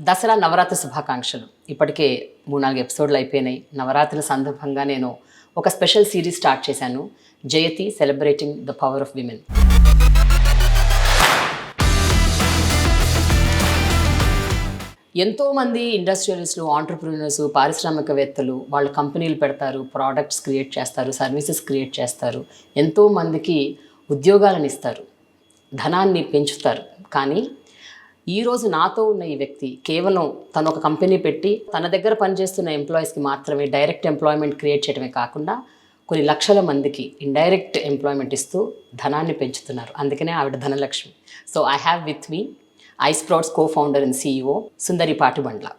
దసరా నవరాత్రి శుభాకాంక్షలు. ఇప్పటికే 3-4 ఎపిసోడ్లు అయిపోయినాయి. నవరాత్రుల సందర్భంగా నేను ఒక స్పెషల్ సిరీస్ స్టార్ట్ చేశాను, జయతి celebrating the power of women. ఎంతోమంది ఇండస్ట్రియలిస్టులు, ఆంటర్ప్రినర్స్, పారిశ్రామికవేత్తలు వాళ్ళ కంపెనీలు పెడతారు, ప్రోడక్ట్స్ క్రియేట్ చేస్తారు, సర్వీసెస్ క్రియేట్ చేస్తారు, ఎంతోమందికి ఉద్యోగాలను ఇస్తారు, ధనాన్ని పెంచుతారు. కానీ ఈరోజు నాతో ఉన్న ఈ వ్యక్తి కేవలం తను ఒక కంపెనీ పెట్టి తన దగ్గర పనిచేస్తున్న ఎంప్లాయీస్కి మాత్రమే డైరెక్ట్ ఎంప్లాయ్మెంట్ క్రియేట్ చేయడమే కాకుండా కొన్ని లక్షల మందికి ఇండైరెక్ట్ ఎంప్లాయ్మెంట్ ఇస్తూ ధనాన్ని పెంచుతున్నారు. అందుకనే ఆవిడ Dhanalakshmi. So I have with me iSprout's co-founder and CEO, Sundari Patibandla.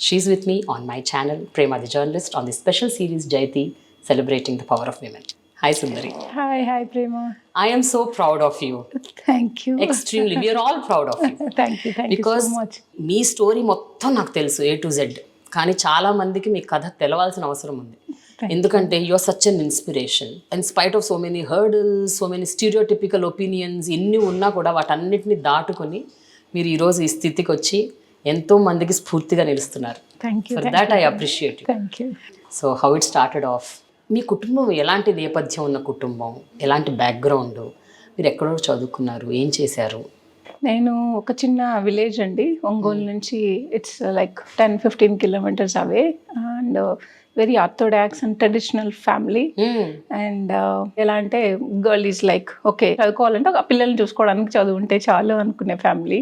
She's with me on my channel, Prema The Journalist, on the special series Jayathi, celebrating the power of women. Hi, Sundari. Hi, Prema. I am so proud of you. Thank you. Extremely. We are all proud of you. Thank you so much. Me story మొత్తం నాకు తెలుసు A to Z. కానీ చాలా మందికి మీ కథ తెలవాల్సిన అవసరం ఉంది. ఎందుకంటే you are such an inspiration. In spite of so many hurdles, so many stereotypical opinions ఇన్ని ఉన్నా కూడా వాటన్నిటిని దాటుకొని మీరు ఈరోజు ఈ స్థితికి వచ్చి ఎంతో మందికి స్ఫూర్తిగా నిలుస్తున్నారు. For that I appreciate you. So how it started off? మీ కుటుంబం ఎలాంటి నేపథ్యం ఉన్న కుటుంబం, ఎలాంటి బ్యాక్గ్రౌండ్, మీరు ఎక్కడో చదువుకున్నారు, ఏం చేశారు? నేను ఒక చిన్న విలేజ్ అండి, ఒంగోలు నుంచి. It's like 10-15 kilometers away. And very orthodox and traditional family. And ఎలా అంటే గర్ల్ ఈజ్ లైక్ ఓకే, చదువుకోవాలంటే ఒక పిల్లల్ని చూసుకోవడానికి చదువు ఉంటే చాలు అనుకునే ఫ్యామిలీ.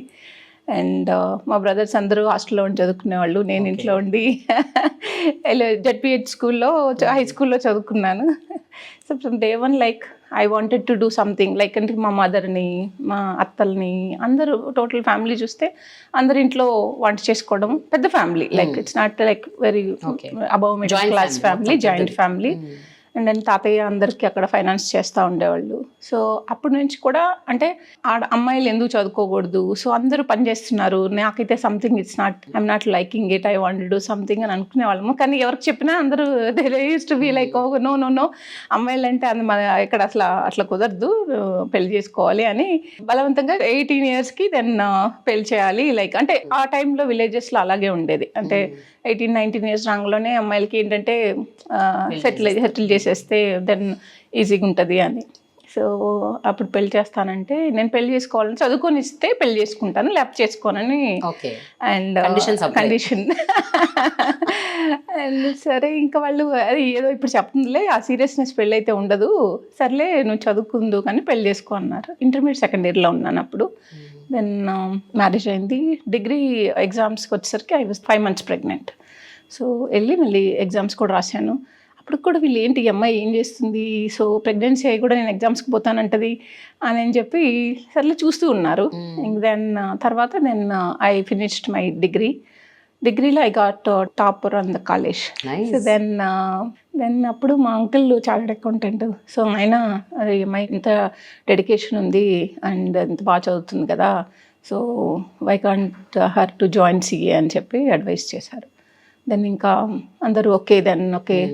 అండ్ మా బ్రదర్స్ అందరూ హాస్టల్లో ఉండి చదువుకునేవాళ్ళు. నేను ఇంట్లో ఉండి జెడ్పిహెచ్ స్కూల్లో, హై స్కూల్లో చదువుకున్నాను. So from day one like I wanted to do something. Like అంటే మా మదర్ని, మా అత్తల్ని, అందరూ టోటల్ ఫ్యామిలీ చూస్తే అందరు ఇంట్లో వంట చేసుకోవడం. పెద్ద family, like it's not like very above middle class family, joint family. And then తాతయ్య అందరికీ అక్కడ ఫైనాన్స్ చేస్తూ ఉండేవాళ్ళు. సో అప్పటి నుంచి కూడా అంటే ఆడ అమ్మాయిలు ఎందుకు చదువుకోకూడదు, సో అందరూ పని చేస్తున్నారు, నాకైతే something it's not, I'm not liking it, I want do something అని అనుకునే వాళ్ళము. కానీ ఎవరికి చెప్పినా అందరూ they used to be like oh no అమ్మాయిలు అంటే ఇక్కడ అట్లా కుదరదు, పెళ్లి చేసుకోవాలి అని బలవంతంగా 18 yearsకి దెన్ పెళ్లి చేయాలి. లైక్ అంటే ఆ టైంలో విలేజెస్లో అలాగే ఉండేది. అంటే 18-19 years రాంగ్లోనే అమ్మాయిలకి ఏంటంటే సెటిల్ చేసేస్తే దెన్ ఈజీగా ఉంటుంది అని. సో అప్పుడు పెళ్లి చేస్తానంటే నేను పెళ్లి చేసుకోవాలని, చదువుకొని ఇస్తే పెళ్లి చేసుకుంటాను, లేకపోతే చేసుకోనని అండ్ కండిషన్. అండ్ సరే ఇంకా వాళ్ళు అది ఏదో ఇప్పుడు చెప్తుందిలే, ఆ సీరియస్నెస్ పెళ్ళి అయితే ఉండదు, సర్లే నువ్వు చదువుకుందు కానీ పెళ్లి చేసుకో అన్నారు. ఇంటర్మీడియట్ సెకండ్ ఇయర్లో ఉన్నాను అప్పుడు. దెన్ మ్యారేజ్ అయింది. డిగ్రీ ఎగ్జామ్స్కి వచ్చేసరికి I was 5 months pregnant. So వెళ్ళి మళ్ళీ ఎగ్జామ్స్ కూడా రాశాను. అప్పుడు కూడా వీళ్ళు ఏంటి ఈ అమ్మాయి ఏం చేస్తుంది, సో ప్రెగ్నెన్సీ అయ్యి కూడా నేను ఎగ్జామ్స్కి పోతానంటది అని చెప్పి సర్లే చూస్తూ ఉన్నారు. దెన్ తర్వాత ఐ ఫినిష్డ్ మై డిగ్రీలో I got topper on the college. So then అప్పుడు మా అంకుల్ చార్టెడ్ అకౌంటెంట్. సో ఆయన అది అమ్మాయి ఇంత డెడికేషన్ ఉంది అండ్ ఇంత బాగా చదువుతుంది కదా, so why can't her to join CA అని చెప్పి అడ్వైస్ చేశారు. దెన్ ఇంకా అందరూ ఓకే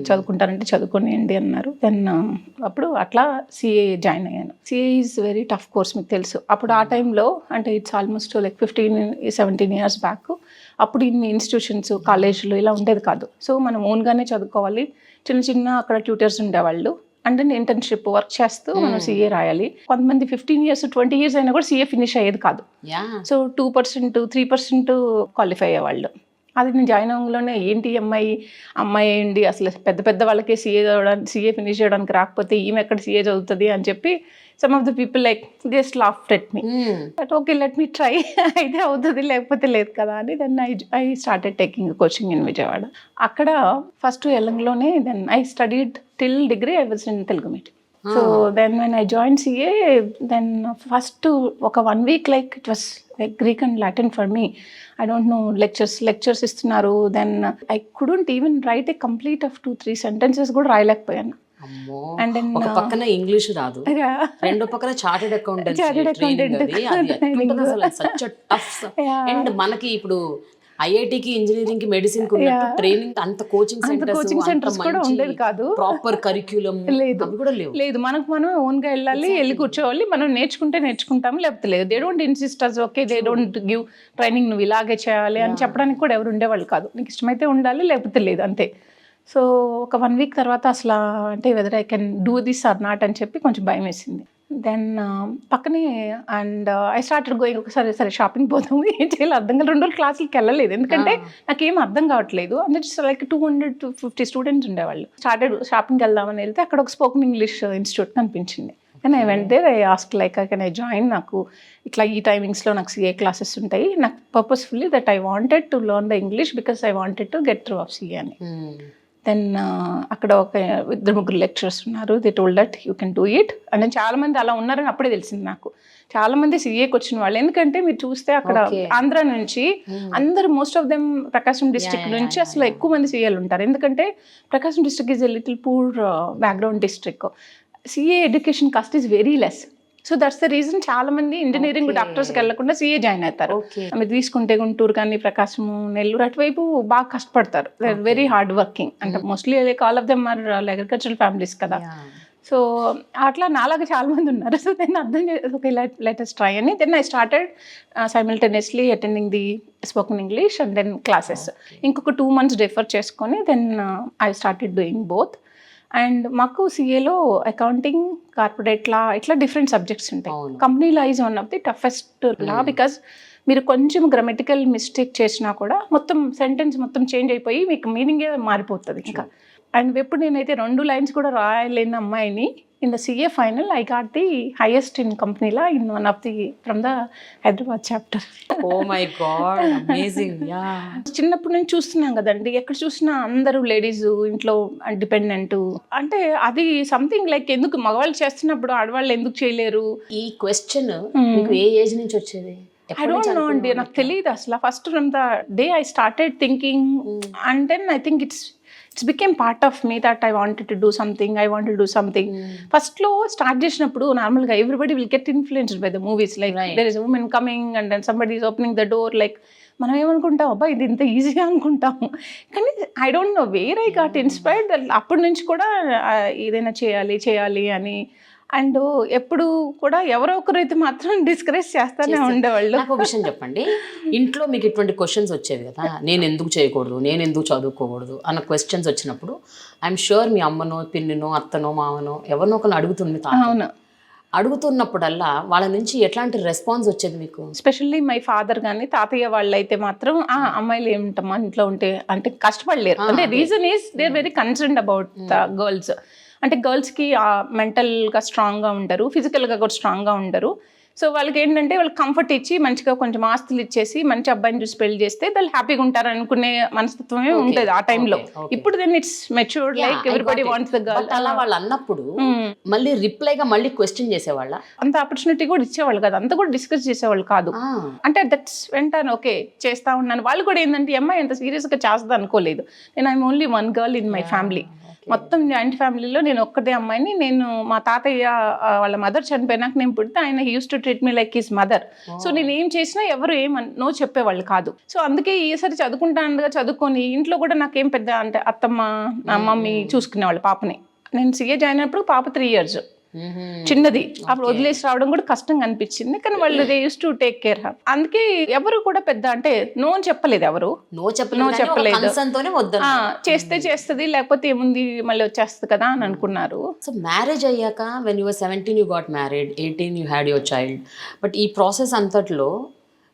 చదువుకుంటారంటే చదువుకోనియండి అన్నారు. దెన్ అప్పుడు అట్లా సిఏ జాయిన్ అయ్యాను. CA is very tough course, మీకు తెలుసు. అప్పుడు ఆ టైంలో అంటే it's almost like 15-17 years back. అప్పుడు ఇన్ని ఇన్స్టిట్యూషన్స్, కాలేజీలు ఇలా ఉండేది కాదు. సో మనం ఓన్గానే చదువుకోవాలి. చిన్న అక్కడ ట్యూటర్స్ ఉండేవాళ్ళు. అండ్ ఇంటర్న్షిప్ వర్క్ చేస్తూ మనం సిఏ రాయాలి. కొంతమంది 15 years 20 years అయినా కూడా సిఏ ఫినిష్ అయ్యేది కాదు. సో 2% 3% క్వాలిఫై అయ్యేవాళ్ళు. అది నేను జాయిన్ అవ్వడంలోనే ఏంటి అమ్మాయి ఏంటి అసలు పెద్ద వాళ్ళకే సిఏ ఫినిష్ చేయడానికి రాకపోతే ఈమె ఎక్కడ సిఏ చదువుతుంది అని చెప్పి some of the people like just laughed at me. But okay let me try, అయితే అవుతుంది లేకపోతే లేదు కదా అని. Then I started taking coaching in Vijayawada. అక్కడ ఫస్ట్ ఎల్లంలోనే then I studied till degree I was in Telugu medium. So then when I join CA then first ఒక 1 week like it was like Greek and Latin for me. I don't know, lectures ఇస్తున్నారు. Then I couldn't even right A complete of 2-3 sentences కూడా రాయలేకపోయాను. And then ఒక పక్కన English రాదు, రెండో పక్కన chartered accountant. And మనకి ఇప్పుడు ఐఐటికి ఇంజనీరింగ్ కి మెడిసిన్ కి ఉన్నట్టు ట్రైనింగ్ అంత కోచింగ్ సెంటర్స్ కూడా ఉండేది కాదు, ప్రాపర్ కరిక్యులం లేదు అవి కూడా లేవు. లేదు, మనమే ఓన్ గా వెళ్ళి కూర్చోవాలి, మనం నేర్చుకుంటాము లేకపోతే లేదు. They don't insisters, okay they don't give training, నువ్వు ఇలాగే చేయాలి అని చెప్పడానికి కూడా ఎవరు ఉండేవాళ్ళు కాదు. నీకు ఇష్టమైతే ఉండాలి లేకపోతే లేదు అంతే. సో ఒక 1 వీక్ తర్వాత అసలు అంటే whether I can do this or not అని చెప్పి కొంచెం భయం వేసింది. దెన్ పక్కనే అండ్ ఐ స్టార్టెడ్ గోయింగ్, ఒకసారి సరే షాపింగ్ పోతాము, ఏం చేయాలి అర్థం కాదు. 2 రోజులు క్లాసులకి వెళ్ళలేదు ఎందుకంటే నాకేం అర్థం కావట్లేదు. అంటే లైక్ 250 స్టూడెంట్స్ ఉండేవాళ్ళు. స్టార్టెడ్ షాపింగ్కి వెళ్దామని వెళ్తే అక్కడ ఒక స్పోకెన్ ఇంగ్లీష్ ఇన్స్టిట్యూట్ కనిపించింది. కానీ I went there, I ask like I can I join, నాకు ఇట్లా ఈ టైమింగ్స్లో నాకు సిఏ క్లాసెస్ ఉంటాయి, నాకు purposefully that I wanted to learn the English because I wanted to get through of CA అని. దెన్ అక్కడ ఒక 2-3 లెక్చరర్స్ ఉన్నారు. They told that you can do it. And చాలామంది అలా ఉన్నారని అప్పుడే తెలిసింది నాకు. చాలామంది సిఏకి వచ్చిన వాళ్ళు, ఎందుకంటే మీరు చూస్తే అక్కడ ఆంధ్ర నుంచి అందరు most of them Prakasam district నుంచి అసలు ఎక్కువ మంది సిఏలు ఉంటారు. ఎందుకంటే Prakasam district is a little poor background district. CA education cost is very less. So that's the reason చాలా మంది ఇంజనీరింగ్ డాక్టర్స్కి వెళ్లకుండా సిఏ జాయిన్ అవుతారు. మీరు తీసుకుంటే గుంటూరు కానీ ప్రకాశం, నెల్లూరు అటువైపు బాగా కష్టపడతారు. They are very hard working. అంటే mostly like all of them are agricultural families కదా. సో అట్లా నాలాగా చాలా మంది ఉన్నారు. సో దెన్ అర్థం చేసి ఓకే లెటెస్ట్ ట్రై అని. Then I started simultaneously attending the spoken English and then classes. ఇంకొక 2 months డిఫర్ చేసుకొని then I started doing both. And మాకు సిఏలో అకౌంటింగ్, కార్పొరేట్ లా ఇట్లా డిఫరెంట్ సబ్జెక్ట్స్ ఉంటాయి. Company law is one of the toughest law because మీరు కొంచెం grammatical mistake చేసినా కూడా మొత్తం సెంటెన్స్ మొత్తం చేంజ్ అయిపోయి మీకు మీనింగే మారిపోతుంది ఇంకా. అండ్ ఎప్పుడు నేనైతే 2 lines కూడా రాయలేని అమ్మాయిని in the CA final I got the highest in company law in one of the from the Hyderabad chapter. Oh my god, amazing. Yeah, చిన్నప్పటి నుంచి చూస్తున్నాం కదండి, ఎక్కడ చూసినా అందరూ లేడీస్ ఇంట్లో డిపెండెంట్. అంటే అది సంథింగ్ లైక్ ఎందుకు మగవాళ్ళు చేస్తున్నప్పుడు ఆడవాళ్ళు ఎందుకు చేయలేరు? ఈ క్వశ్చన్ మీకు ఏ ఏజ్ నుంచి వచ్చేది? I don't know అండి, నాకు తెలియదు అసలు. First from the day I started thinking and then I think it's became part of me that I wanted to do something. First లో స్టార్ట్ చేసినప్పుడు నార్మల్ గా everybody will get influenced by the movies, like there is women coming and then somebody is opening the door. Like మనం ఏమనుకుంటాం, అబ్బా ఇది ఇంత ఈజీగా అనుకుంటాము. కానీ I don't know where I got inspired. అప్పటి నుంచి కూడా ఏదైనా చేయాలి అని. అండ్ ఎప్పుడు కూడా ఎవరో ఒకరైతే మాత్రం డిస్కరేజ్ చేస్తానే ఉండేవాళ్ళు. నాకు ఒక విషయం చెప్పండి, ఇంట్లో మీకు ఇటువంటి క్వశ్చన్స్ వచ్చేవి కదా, నేను ఎందుకు చేయకూడదు, నేను ఎందుకు చదువుకోకూడదు అన్న క్వశ్చన్స్ వచ్చినప్పుడు ఐఎమ్ షూర్ మీ అమ్మనో, పిన్నినో, అత్తనో, మామనో ఎవరినో ఒకరిని అడుగుతుంది. అవును, అడుగుతున్నప్పుడల్లా వాళ్ళ నుంచి ఎట్లాంటి రెస్పాన్స్ వచ్చేది మీకు? ఎస్పెషల్లీ మై ఫాదర్ కానీ తాతయ్య వాళ్ళు అయితే మాత్రం అమ్మాయిలు ఏమిటమ్మా ఇంట్లో ఉంటే అంటే కష్టపడలేరు. అంటే reason is they are very concerned about the girls. అంటే గర్ల్స్కి మెంటల్గా స్ట్రాంగ్గా ఉండరు, ఫిజికల్గా కూడా స్ట్రాంగ్గా ఉండరు. సో వాళ్ళకి ఏంటంటే వాళ్ళకి కంఫర్ట్ ఇచ్చి మంచిగా కొంచెం ఆస్తులు ఇచ్చేసి మంచి అబ్బాయిని చూసి పెళ్లి చేస్తే వాళ్ళు హ్యాపీగా ఉంటారు అనుకునే మనస్తత్వమే ఉంటుంది ఆ టైంలో. ఇప్పుడు then it's matured, like everybody wants the girl. అలా వాళ్ళు అన్నప్పుడు మళ్ళీ రిప్లైగా మళ్ళీ క్వశ్చన్ చేసేవాళ్ళ? అంత ఆపర్చునిటీ కూడా ఇచ్చేవాళ్ళు కాదు, అంత కూడా డిస్కస్ చేసేవాళ్ళు కాదు. అంటే దట్స్ వెంటాను ఓకే చేస్తా ఉన్నాను. వాళ్ళు కూడా ఏంటంటే అమ్మాయి ఎంత సీరియస్గా చేస్తుంది అనుకోలేదు. నేను I'm only one girl in my family. మొత్తం జాయింట్ ఫ్యామిలీలో నేను ఒక్కటే అమ్మాయిని. నేను మా తాతయ్య వాళ్ళ మదర్ చనిపోయినాక నేను పుడితే ఆయన use to treat me like his mother. So నేను ఏం చేసినా ఎవరు నో చెప్పేవాళ్ళు కాదు. సో అందుకే ఈసారి చదువుకొని ఇంట్లో కూడా నాకేం పెద్ద అంటే అత్తమ్మ మమ్మీ చూసుకునేవాళ్ళు పాపని. నేను సిఏ జాయిన్ అయినప్పుడు పాప 3 years చిన్నది. అప్పుడు వదిలేసి రావడం కూడా కష్టంగా అనిపించింది. కానీ వాళ్ళు they use to take care her. అందుకే ఎవరు కూడా పెద్ద అంటే నో అని చెప్పలేదు, ఎవరు నో చెప్పలేదు. చేస్తుంది లేకపోతే ఏముంది మళ్ళీ వచ్చేస్తుంది కదా అని అనుకున్నారు. సో మ్యారేజ్ అయ్యాక when you were 17 you got married, 18 you had your child. But ఈ ప్రాసెస్ అంతట్లో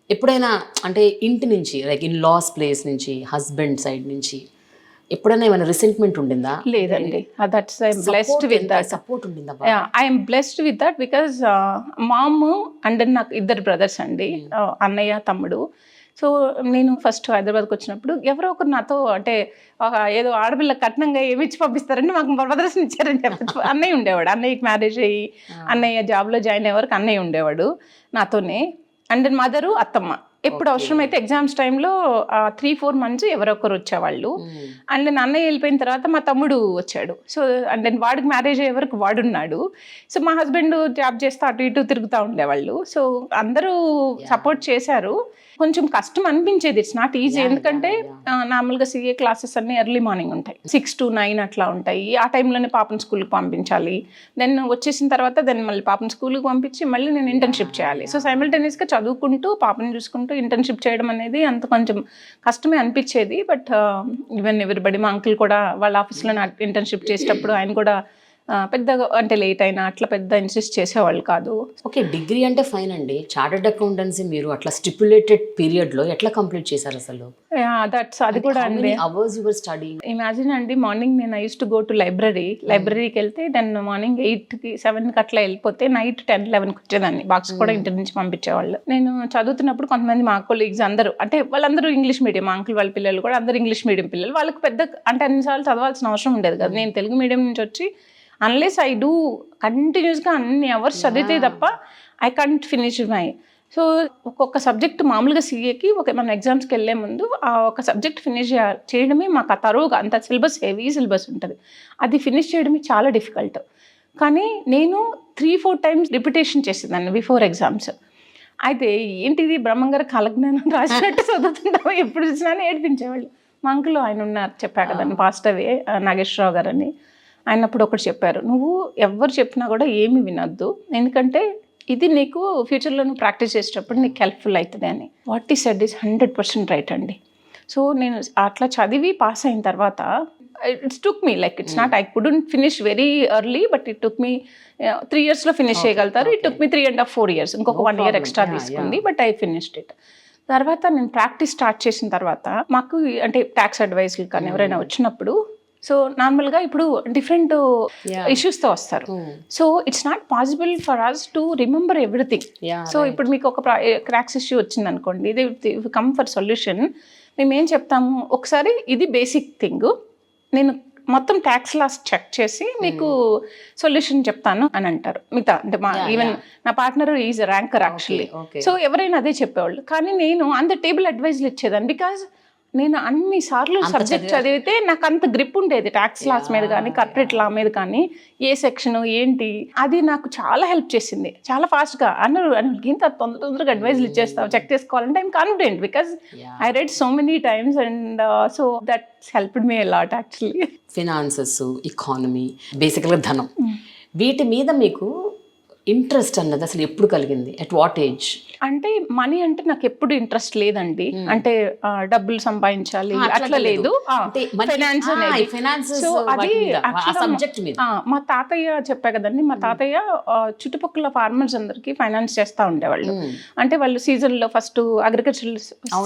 ఎప్పుడైనా అంటే ఇంటి నుంచి లైక్ ఇన్ లాస్ ప్లేస్ నుంచి, హస్బెండ్ సైడ్ నుంచి ఎప్పుడైనా ఏమైనా రిసెంట్మెంట్ ఉండిందా? లేదండి, that's I'm blessed with that. Support ఉండిందా? I'm blessed with that because mom and నాకు 2 brothers అండి, అన్నయ్య తమ్ముడు. సో నేను ఫస్ట్ హైదరాబాద్కి వచ్చినప్పుడు ఎవరో ఒకరు నాతో అంటే ఏదో ఆడపిల్ల కట్నంగా ఏమి ఇచ్చి పంపిస్తారంటే మాకు బ్రదర్స్ని ఇచ్చారని చెప్పచ్చు. అన్నయ్య ఉండేవాడు, అన్నయ్యకి మ్యారేజ్ అయ్యి అన్నయ్య జాబ్లో జాయిన్ అయ్యే వరకు అన్నయ్య ఉండేవాడు నాతోనే. అండ్ మదరు, అత్తమ్మ ఎప్పుడు అవసరమైతే ఎగ్జామ్స్ టైంలో 3-4 months ఎవరొకరు వచ్చేవాళ్ళు. అండ్ నేను అన్నయ్య వెళ్ళిపోయిన తర్వాత మా తమ్ముడు వచ్చాడు. సో అండ్ దెన్ వాడికి మ్యారేజ్ అయ్యే వరకు వాడున్నాడు. సో మా హస్బెండ్ జాబ్ చేస్తూ అటు ఇటు తిరుగుతూ ఉండేవాళ్ళు. సో అందరూ సపోర్ట్ చేశారు. కొంచెం కష్టం అనిపించేది, ఇట్స్ నాట్ ఈజీ. ఎందుకంటే నార్మల్గా CA క్లాసెస్ అన్నీ ఎర్లీ మార్నింగ్ ఉంటాయి, 6 to 9 అట్లా ఉంటాయి. ఆ టైంలోనే పాపను స్కూల్కి పంపించాలి. దెన్ వచ్చేసిన తర్వాత దెన్ మళ్ళీ పాపను స్కూల్కి పంపించి మళ్ళీ నేను ఇంటర్న్షిప్ చేయాలి. సో సైమల్టేనియస్గా చదువుకుంటూ పాపను చూసుకుంటూ ఇంటర్న్షిప్ చేయడం అనేది అంత కొంచెం కష్టమే అనిపించేది. బట్ ఈవెన్ ఎవరిబడి, మా అంకుల్ కూడా వాళ్ళ ఆఫీస్లో నా ఇంటర్న్షిప్ చేసేటప్పుడు ఆయన కూడా పెద్దగా అంటే లేట్ అయినా అట్లా పెద్ద ఇన్సిస్ట్ చేసేవాళ్ళు కాదు. ఓకే, డిగ్రీ అంటే ఫైన్ అండి. చార్టర్డ్ అకౌంటెన్సీ మీరు అట్లా స్టిపులేటెడ్ పీరియడ్లో ఎట్లా కంప్లీట్ చేశారు అసలు? అది కూడా అండి. Hours your studying? ఇమాజిన్ అండి, మార్నింగ్ నేను I use to go to లైబ్రరీకి వెళ్తే దెన్ మార్నింగ్ 8కి 7కి అట్లా వెళ్ళిపోతే నైట్ 10-11కి వచ్చేదాన్ని. బాక్స్ కూడా ఇంటి నుంచి పంపించేవాళ్ళు. నేను చదువుతున్నప్పుడు కొంతమంది మా కొలీగ్స్ అందరూ, అంటే వాళ్ళందరూ ఇంగ్లీష్ మీడియం, మా అంకుల్ వాళ్ళ పిల్లలు కూడా అందరూ ఇంగ్లీష్ మీడియం పిల్లలు. వాళ్ళకి పెద్ద అంటే అన్నిసార్లు చదవాల్సిన అవసరం ఉండేది కదా. నేను తెలుగు మీడియం నుంచి వచ్చి అన్లెస్ ఐ డూ కంటిన్యూస్గా అన్ని అవర్స్ చదివితే తప్ప I can't finish my. So ఒక్కొక్క సబ్జెక్ట్ మామూలుగా CAకి మన ఎగ్జామ్స్కి వెళ్ళే ముందు ఆ ఒక సబ్జెక్ట్ ఫినిష్ చేయడమే మాకు తరువుగా, అంత సిలబస్ హెవీ సిలబస్ ఉంటుంది, అది ఫినిష్ చేయడమే చాలా డిఫికల్ట్. కానీ నేను 3-4 times రిపిటేషన్ చేసేదాన్ని బిఫోర్ ఎగ్జామ్స్. అయితే ఏంటిది బ్రహ్మంగారు కాలజ్ఞానం రాసినట్టు చదువుతుంటాము, ఎప్పుడు చూసినా ఏడిపించేవాళ్ళు. మా అంకుల్ ఆయన ఉన్నారు, చెప్పా కదండి, పాస్టవే నాగేశ్వరరావు గారు అని. ఆయన అప్పుడు ఒకటి చెప్పారు, నువ్వు ఎవరు చెప్పినా కూడా ఏమి వినొద్దు, ఎందుకంటే ఇది నీకు ఫ్యూచర్లో నువ్వు ప్రాక్టీస్ చేసేటప్పుడు నీకు హెల్ప్ఫుల్ అవుతుంది అని. What he said is 100% right అండి. సో నేను అట్లా చదివి పాస్ అయిన తర్వాత it's took me like it's not I couldn't finish very early, but it took me 3 yearsలో ఫినిష్ చేయగలుగుతారు. ఇట్ టుక్ మీ 3.5-4 years, ఇంకొక 1 year ఎక్స్ట్రా తీసుకుంది, బట్ ఐ ఫినిష్డ్ ఇట్. తర్వాత నేను ప్రాక్టీస్ స్టార్ట్ చేసిన తర్వాత మాకు అంటే ట్యాక్స్ అడ్వైజర్లు కానీ ఎవరైనా వచ్చినప్పుడు, సో నార్మల్గా ఇప్పుడు డిఫరెంట్ ఇష్యూస్తో వస్తారు. So it's not possible for us to remember everything. So ఇప్పుడు మీకు ఒక క్రాక్స్ ఇష్యూ వచ్చింది అనుకోండి, ఇది కమ్ ఫర్ సొల్యూషన్, మేము ఏం చెప్తాము, ఒకసారి ఇది బేసిక్ థింగ్, నేను మొత్తం ట్యాక్స్ లాస్ చెక్ చేసి మీకు సొల్యూషన్ చెప్తాను అని అంటారు. మిగతా అంటే ఈవెన్ నా partner is ranker actually. So ఎవరైనా అదే చెప్పేవాళ్ళు, కానీ నేను అంత టేబుల్ అడ్వైజ్లు ఇచ్చేదాన్ని. బికాజ్ నేను అన్ని సార్లు సబ్జెక్ట్ చదివితే నాకు అంత గ్రిప్ ఉండేది ట్యాక్స్ లాస్ మీద కానీ కార్పొరేట్ లా మీద కానీ, ఏ సెక్షన్ ఏంటి, అది నాకు చాలా హెల్ప్ చేసింది. చాలా ఫాస్ట్గా అన్నారు ఇంత తొందరగా అడ్వైజ్లు ఇచ్చేస్తావు, చెక్ చేసుకోవాలంటే I'm confident because I read so many times and so that's helped me a lot actually. Finances, economy, బేసిక్గా ధనం, వీటి మీద మీకు ఇంట్రెస్ట్ అన్నది అసలు ఎప్పుడు కలిగింది? At what age? అంటే మనీ అంటే నాకు ఎప్పుడు ఇంట్రెస్ట్ లేదండి. అంటే డబ్బులు సంపాదించాలి అట్లా లేదు. సో అది మా తాతయ్య చెప్పా కదండి, మా తాతయ్య చుట్టుపక్కల ఫార్మర్స్ అందరికి ఫైనాన్స్ చేస్తూ ఉండేవాళ్ళు. అంటే వాళ్ళు సీజన్లో ఫస్ట్ అగ్రికల్చర్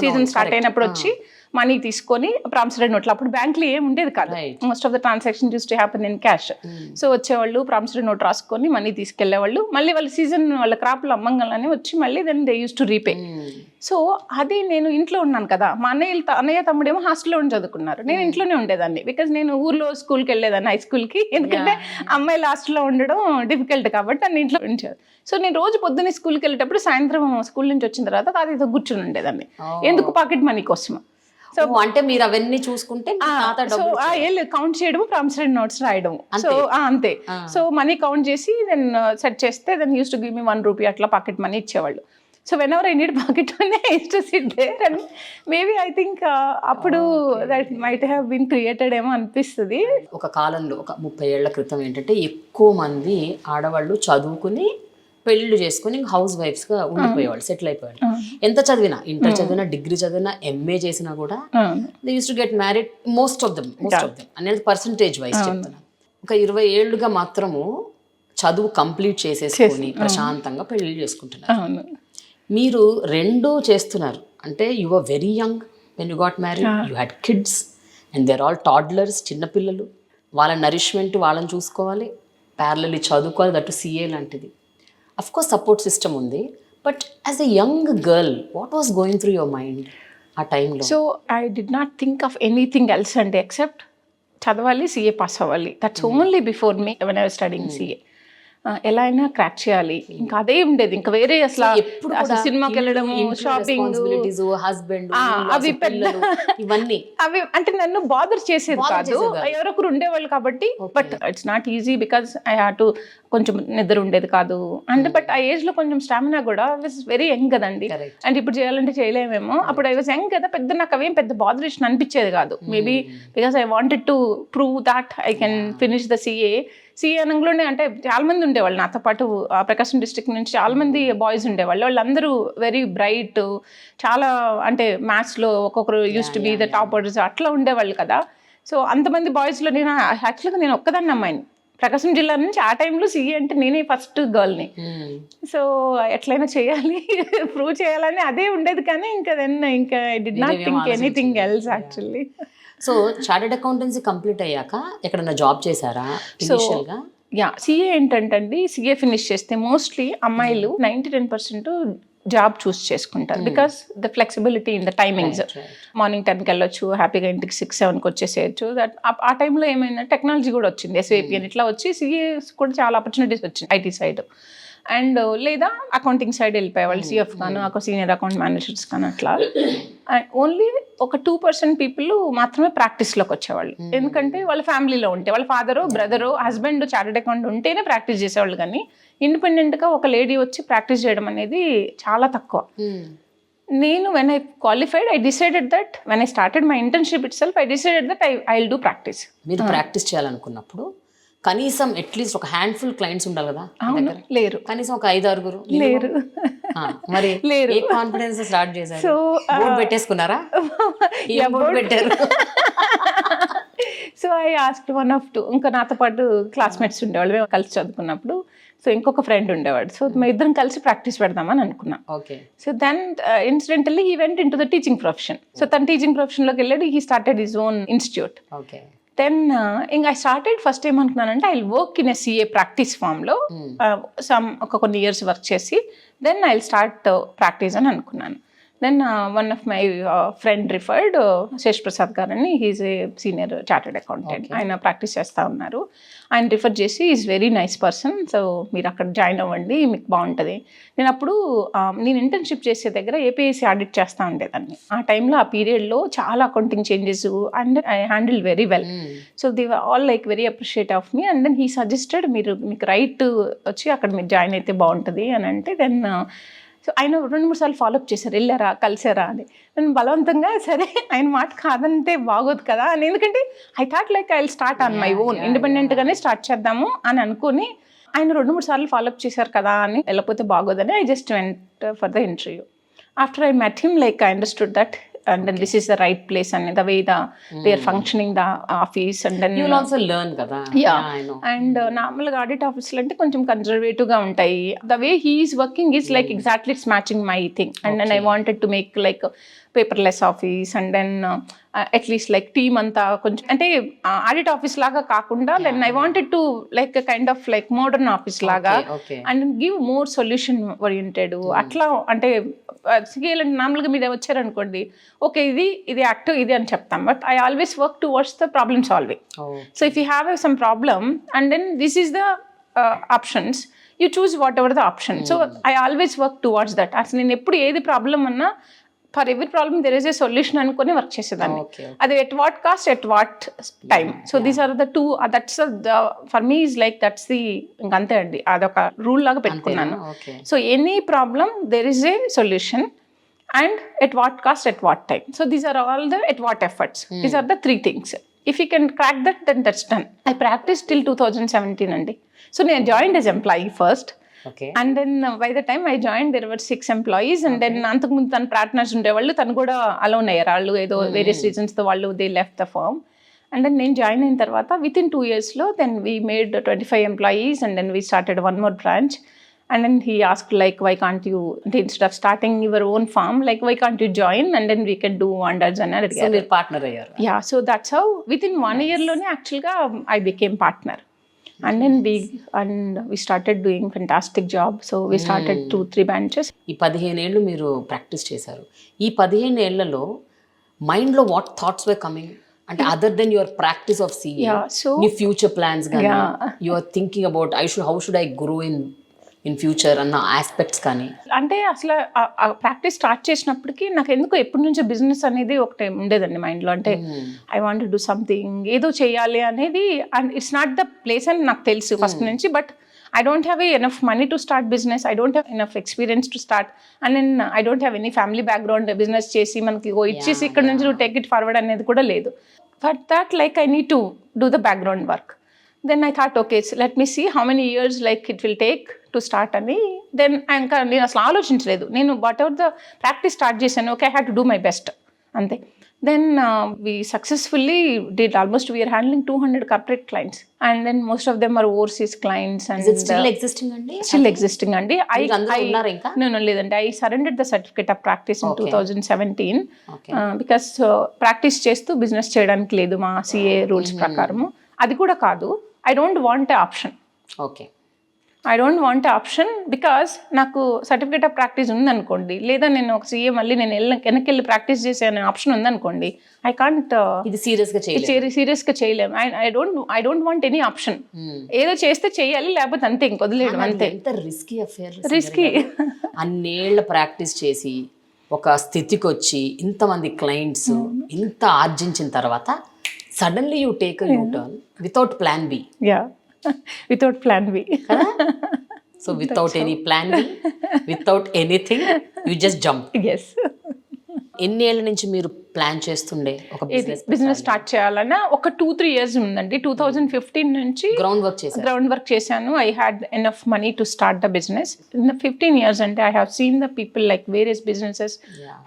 సీజన్ స్టార్ట్ అయినప్పుడు వచ్చి మనీ తీసుకొని ప్రామిసరీ నోట్లు, అప్పుడు బ్యాంకులో ఏమి ఉండేది కాదు, most of the transaction use to happen in cash. So వచ్చేవాళ్ళు ప్రామిసరీ నోట్ రాసుకొని మనీ తీసుకెళ్లేవాళ్ళు. మళ్ళీ వాళ్ళ సీజన్ వాళ్ళ క్రాప్లు అమ్మంగానే వచ్చి మళ్ళీ then they use to repay. So అది నేను ఇంట్లో ఉన్నాను కదా, మా అన్నయ్య తమ్ముడేమో హాస్టల్లో ఉండి చదువుకున్నారు, నేను ఇంట్లోనే ఉండేదాన్ని. బికాజ్ నేను ఊర్లో స్కూల్కి వెళ్ళేదాన్ని, హై స్కూల్కి, ఎందుకంటే అమ్మాయిలు హాస్టల్లో ఉండడం డిఫికల్ట్ కాబట్టి నన్ను ఇంట్లో ఉంచారు. సో నేను రోజు పొద్దున్నే స్కూల్కి వెళ్ళేటప్పుడు సాయంత్రం స్కూల్ నుంచి వచ్చిన తర్వాత తాతయ్యతో కూర్చొని ఉండేదాన్ని. ఎందుకు? పాకెట్ మనీ కోసం. సో అంటే మీరు అవన్నీ చూసుకుంటే కౌంట్ చేయడం, ప్రామిసరీ నోట్స్ రాయడం, సో అంతే. సో మనీ కౌంట్ చేసి దెన్ సెట్ చేస్తే then use to give me 1 rupee అట్లా పాకెట్ మనీ ఇచ్చేవాళ్ళు. So whenever I need pocket money I use to sit there and maybe I think అప్పుడు that might have been created ఏమో అనిపిస్తుంది. ఒక కాలంలో ఒక 30 ఏళ్ల క్రితం ఏంటంటే ఎక్కువ మంది ఆడవాళ్ళు చదువుకుని పెళ్ళిళ్ళు చేసుకుని హౌస్ వైఫ్స్గా ఉండిపోయేవాళ్ళు, సెటిల్ అయిపోయాడు. ఎంత చదివినా, ఇంటర్ చదివినా, డిగ్రీ చదివినా, MA చేసినా కూడా they use to get married most of them అనేది పర్సంటేజ్ వైజ్ చెప్తున్నాను. ఒక 20 ఏళ్ళుగా మాత్రము చదువు కంప్లీట్ చేసేసుకొని ప్రశాంతంగా పెళ్ళిళ్ళు చేసుకుంటున్నారు. మీరు రెండూ చేస్తున్నారు అంటే you are very young when you got married, you had kids and they are all toddlers, చిన్నపిల్లలు, వాళ్ళ నరిష్మెంట్ వాళ్ళని చూసుకోవాలి, ప్యారలల్లీ చదువుకోవాలి, దట్ CA లాంటిది. Of course support system ఉంది, but as a young girl what was going through your mind ఆ టైంలో? So I did not think of anything else and except చదవాలి, CA పాస్ అవ్వాలి, that's only before me when I was studying CA. ఎలా అయినా crack చేయాలి, ఇంకా అదే ఉండేది. ఇంకా వేరే అసలు సినిమాకి వెళ్ళడము, షాపింగ్, హస్బెండ్, అవి పెద్ద ఇవన్నీ అవి అంటే నన్ను బాదర్ చేసేది కాదు, ఎవరొకరు ఉండేవాళ్ళు కాబట్టి. But it's not easy because I have to, కొంచెం నిద్ర ఉండేది కాదు. అంటే బట్ ఆ ఏజ్ లో కొంచెం స్టామినా కూడా వాజ్ వెరీ యంగ్ కదండి. అండ్ ఇప్పుడు చేయాలంటే చేయలేమేమో. అప్పుడు ఐ వాజ్ యంగ్ కదా, పెద్ద నాకు అవేం పెద్ద బాదరేషన్ అనిపించేది కాదు. Maybe because I wanted to prove that I can finish the CA అనగానే. అంటే చాలా మంది ఉండేవాళ్ళు నాతో పాటు, ప్రకాశం డిస్ట్రిక్ట్ నుంచి చాలా మంది బాయ్స్ ఉండేవాళ్ళు. వాళ్ళందరూ వెరీ బ్రైట్, చాలా అంటే మ్యాథ్స్ లో ఒక్కొక్కరు use to be the toppers అట్లా ఉండేవాళ్ళు కదా. సో అంతమంది బాయ్స్ లో నేను యాక్చువల్గా నేను ఒక్కదాన్ని అమ్మాయిని ప్రకాశం జిల్లా నుంచి. ఆ టైంలో సిఏ అంటే నేనే ఫస్ట్ గర్ల్ని. సో ఎట్లయినా చేయాలి, ప్రూవ్ చేయాలని అదే ఉండేది. కానీ ఇంకా I did not think anything else actually. So chartered accountancy complete అయ్యాక ఎక్కడన్నా జాబ్ చేశారా? సిఏ ఏంటంటే అండి, సిఏ ఫినిష్ చేస్తే మోస్ట్లీ అమ్మాయిలు 90-10% జాబ్ చూస్ చేసుకుంటారు. Because the flexibility in the timings. Morning 10కి వెళ్ళొచ్చు, హ్యాపీగా ఇంటికి 6-7కి వచ్చేసేయచ్చు. దట్ ఆ టైంలో ఏమైందంటే టెక్నాలజీ కూడా వచ్చింది, ఎస్ఏపీ అని ఇట్లా వచ్చి సిఏస్ కూడా చాలా ఆపర్చునిటీస్ వచ్చింది ఐటీ సైడ్. అండ్ లేదా అకౌంటింగ్ సైడ్ వెళ్ళిపోయేవాళ్ళు, సిఎఫ్ గాను, సీనియర్ అకౌంట్ మేనేజర్స్ కానీ అట్లా. అండ్ ఓన్లీ ఒక 2% పీపుల్ మాత్రమే ప్రాక్టీస్లోకి వచ్చేవాళ్ళు. ఎందుకంటే వాళ్ళ ఫ్యామిలీలో ఉంటే, వాళ్ళ father, brother, husband chartered account ఉంటేనే ప్రాక్టీస్ చేసేవాళ్ళు. కానీ ఇండిపెండెంట్గా ఒక లేడీ వచ్చి ప్రాక్టీస్ చేయడం అనేది చాలా తక్కువ. నేను when I qualified, I decided that when I started my internship it self, I decided that I will do practice. మీరు ప్రాక్టీస్ చేయాలనుకున్నప్పుడు కనీసం అట్లీస్ట్ ఒక హ్యాండ్ఫుల్ క్లయింట్స్ ఉండాలి కదా? లేరు. కనీసం ఒక 5-6 లేరు. మరి ఏ కాన్ఫిడెన్స్ స్టార్ట్ చేశారు? సో బోర్డు పెట్టేసుకున్నారా? బోర్డు పెట్టారు. సో ఐ ఆస్క్డ్ 1 or 2 ఇంకా నాతో పాటు క్లాస్మేట్స్ ఉండేవాళ్ళు, మేము కలిసి చదువుకున్నప్పుడు. సో ఇంకొక ఫ్రెండ్ ఉండేవాడు. సో మేము ఇద్దరం కలిసి ప్రాక్టీస్ పెడదామని అనుకున్నాం. So then incidentally he went in to the teaching profession. So తన టీచింగ్ ప్రొఫెషన్లోకి వెళ్ళాడు. He started his own institute. Then ఇంకా ఐ స్టార్టెడ్ ఫస్ట్ ఏమనుకున్నానంటే I will work in a CA practice ఫామ్లో కొన్ని ఇయర్స్ వర్క్ చేసి then I will start practice అని అనుకున్నాను. Then one of my friend referred Sesh Prasad గారని, he is a senior chartered accountant. ఆయన practice చేస్తూ ఉన్నారు. ఆయన రిఫర్ చేసి is very nice person, so మీరు అక్కడ జాయిన్ అవ్వండి, మీకు బాగుంటుంది. నేను అప్పుడు నేను ఇంటర్న్షిప్ చేసే దగ్గర ఏపీఎస్సీ ఆడిట్ చేస్తూ ఉండేదాన్ని. ఆ టైంలో ఆ పీరియడ్లో చాలా accounting changes and I handle very well. So they were all like very appreciate of me. And then he suggested మీకు రైట్ వచ్చి అక్కడ మీరు జాయిన్ అయితే బాగుంటుంది అని అంటే. దెన్ సో ఆయన 2-3 సార్లు ఫాలోఅప్ చేశారు, వెళ్ళారా, కలిసారా అని. నేను బలవంతంగా సరే ఆయన మాట కాదంటే బాగోదు కదా అని, ఎందుకంటే I thought like I will start on my own, ఇండిపెండెంట్గానే స్టార్ట్ చేద్దాము అని అనుకుని. ఆయన 2-3 సార్లు ఫాలోఅప్ చేశారు కదా అని, వెళ్ళకపోతే బాగోదని I just went for the interview. After I met him, like I understood that and then this is the right place and the way they are functioning the office. And then you will also learn kada. Yeah, I know. And నార్మల్గా audit ఆఫీస్లో అంటే కొంచెం కన్జర్వేటివ్గా ఉంటాయి. The way he is working is like exactly it's matching my thing. And then I wanted to make like paperless office and then at least like team అంతా కొంచెం అంటే audit office లాగా కాకుండా then I wanted to like a kind of like modern office లాగా and then give more solution oriented. అట్లా అంటే సిగేలంటే నార్మల్గా మీరు వచ్చారనుకోండి, ఓకే ఇది యాక్టివ్ ఇది అని చెప్తాం, but I always work towards the problem solving. So if you have some problem and then this is the options, you choose whatever the option. So I always work towards that. అసలు నేను ఎప్పుడు ఏది problem అన్నా for every problem there is a solution అనుకుని work చేసేదాన్ని. అది at what cost, at what time. So these are the 2, that's for me is like that's the, ఇంకంతే అండి, అదొక రూల్ లాగా పెట్టుకున్నాను. So any problem there is a solution and at what cost, at what time. So these are all the at what efforts. These are the 3 things. If you can crack that, then that's done. I practiced till 2017 andi. So I joined as employee first. And then by the time I joined there were 6 employees and then antakumundu tan partners undevallu tanu kuda alone ayyaru. Allu edo various reasons tho vallu they left the firm. And then నేను join అయిన తర్వాత within 2 years లో then we made 25 employees and then we started one more branch. And then he asked like, why can't you, instead of starting your own farm, like why can't you join and then we can do wonders and all. So we're partner ayyaru. Yeah, so that's how within 1 year lone actually I became partner. And then we started doing fantastic job. So we started 2-3 branches. ఈ 15 ఏళ్ళు మీరు practice చేశారు. ఈ 15 ఏళ్లలో మైండ్లో what thoughts were coming? అంటే other than your practice of CA, నీ future plans కానీ you are thinking about how should I grow in future అన్న ఆస్పెక్ట్స్ కానీ? అంటే అసలు ప్రాక్టీస్ స్టార్ట్ చేసినప్పటికీ నాకు ఎందుకు ఎప్పటి నుంచో బిజినెస్ అనేది ఒకటి ఉండేదండి మైండ్లో. అంటే I want to do something, ఏదో చేయాలి అనేది. And it's not the place అని నాకు తెలుసు ఫస్ట్ నుంచి. But I don't have enough money to start business. I don't have enough experience to start. And then I don't have any family background. Business chesi manaki ichesi ikkada nunchi take it forward anedi kuda ledu. But that like I need to do the background work. Then I thought, okay, so let me see how many years like it will take to start ani. Then నేను అసలు ఆలోచించలేదు. నేను whatever the practice start చేశాను, okay, I had to do my best. అంతే. Then we successfully did almost, we are handling 200 corporate clients, and then most of them are overseas clients. And is it still existing andi? Still existing andi. No, ledandi. I surrendered the certificate of practice in 2017 because practice chestu business cheyadaniki ledu ma CA rules prakaramu. Adi kuda kaadu, I don't want an option. Okay, I don't want an option because నాకు certificate of practice ఉందనుకోండి, లేదా నేను ఒక CA మళ్ళీ నేను వెనక్కి practice చేసే అనే ఆప్షన్ ఉందనుకోండి, ఐ కాంట్ ఇది సీరియస్గా చేయలేము. I don't want any option. ఏదో చేస్తే చేయాలి, లేకపోతే అంతే, ఇంకొదిలేయడం అంతే. ఎంత రిస్కీ అఫేర్, రిస్కీ. అన్నేళ్ల ప్రాక్టీస్ చేసి ఒక స్థితికి వచ్చి ఇంతమంది క్లయింట్స్ ఇంత ఆర్జించిన తర్వాత suddenly you take U turn without plan B. Without plan B. So without any plan B, without anything, you just jump. Yes. ఎన్ని ఏళ్ళ నుంచి మీరు ప్లాన్ చేస్తుండే ఒక బిజినెస్ స్టార్ట్ చేయాలన్నా? ఒక 2-3 years ఉందండి. 2015 నుంచి గ్రౌండ్ వర్క్ చేశాను. I had enough money to start the business. In the 15 years అంటే I have seen the people like various businesses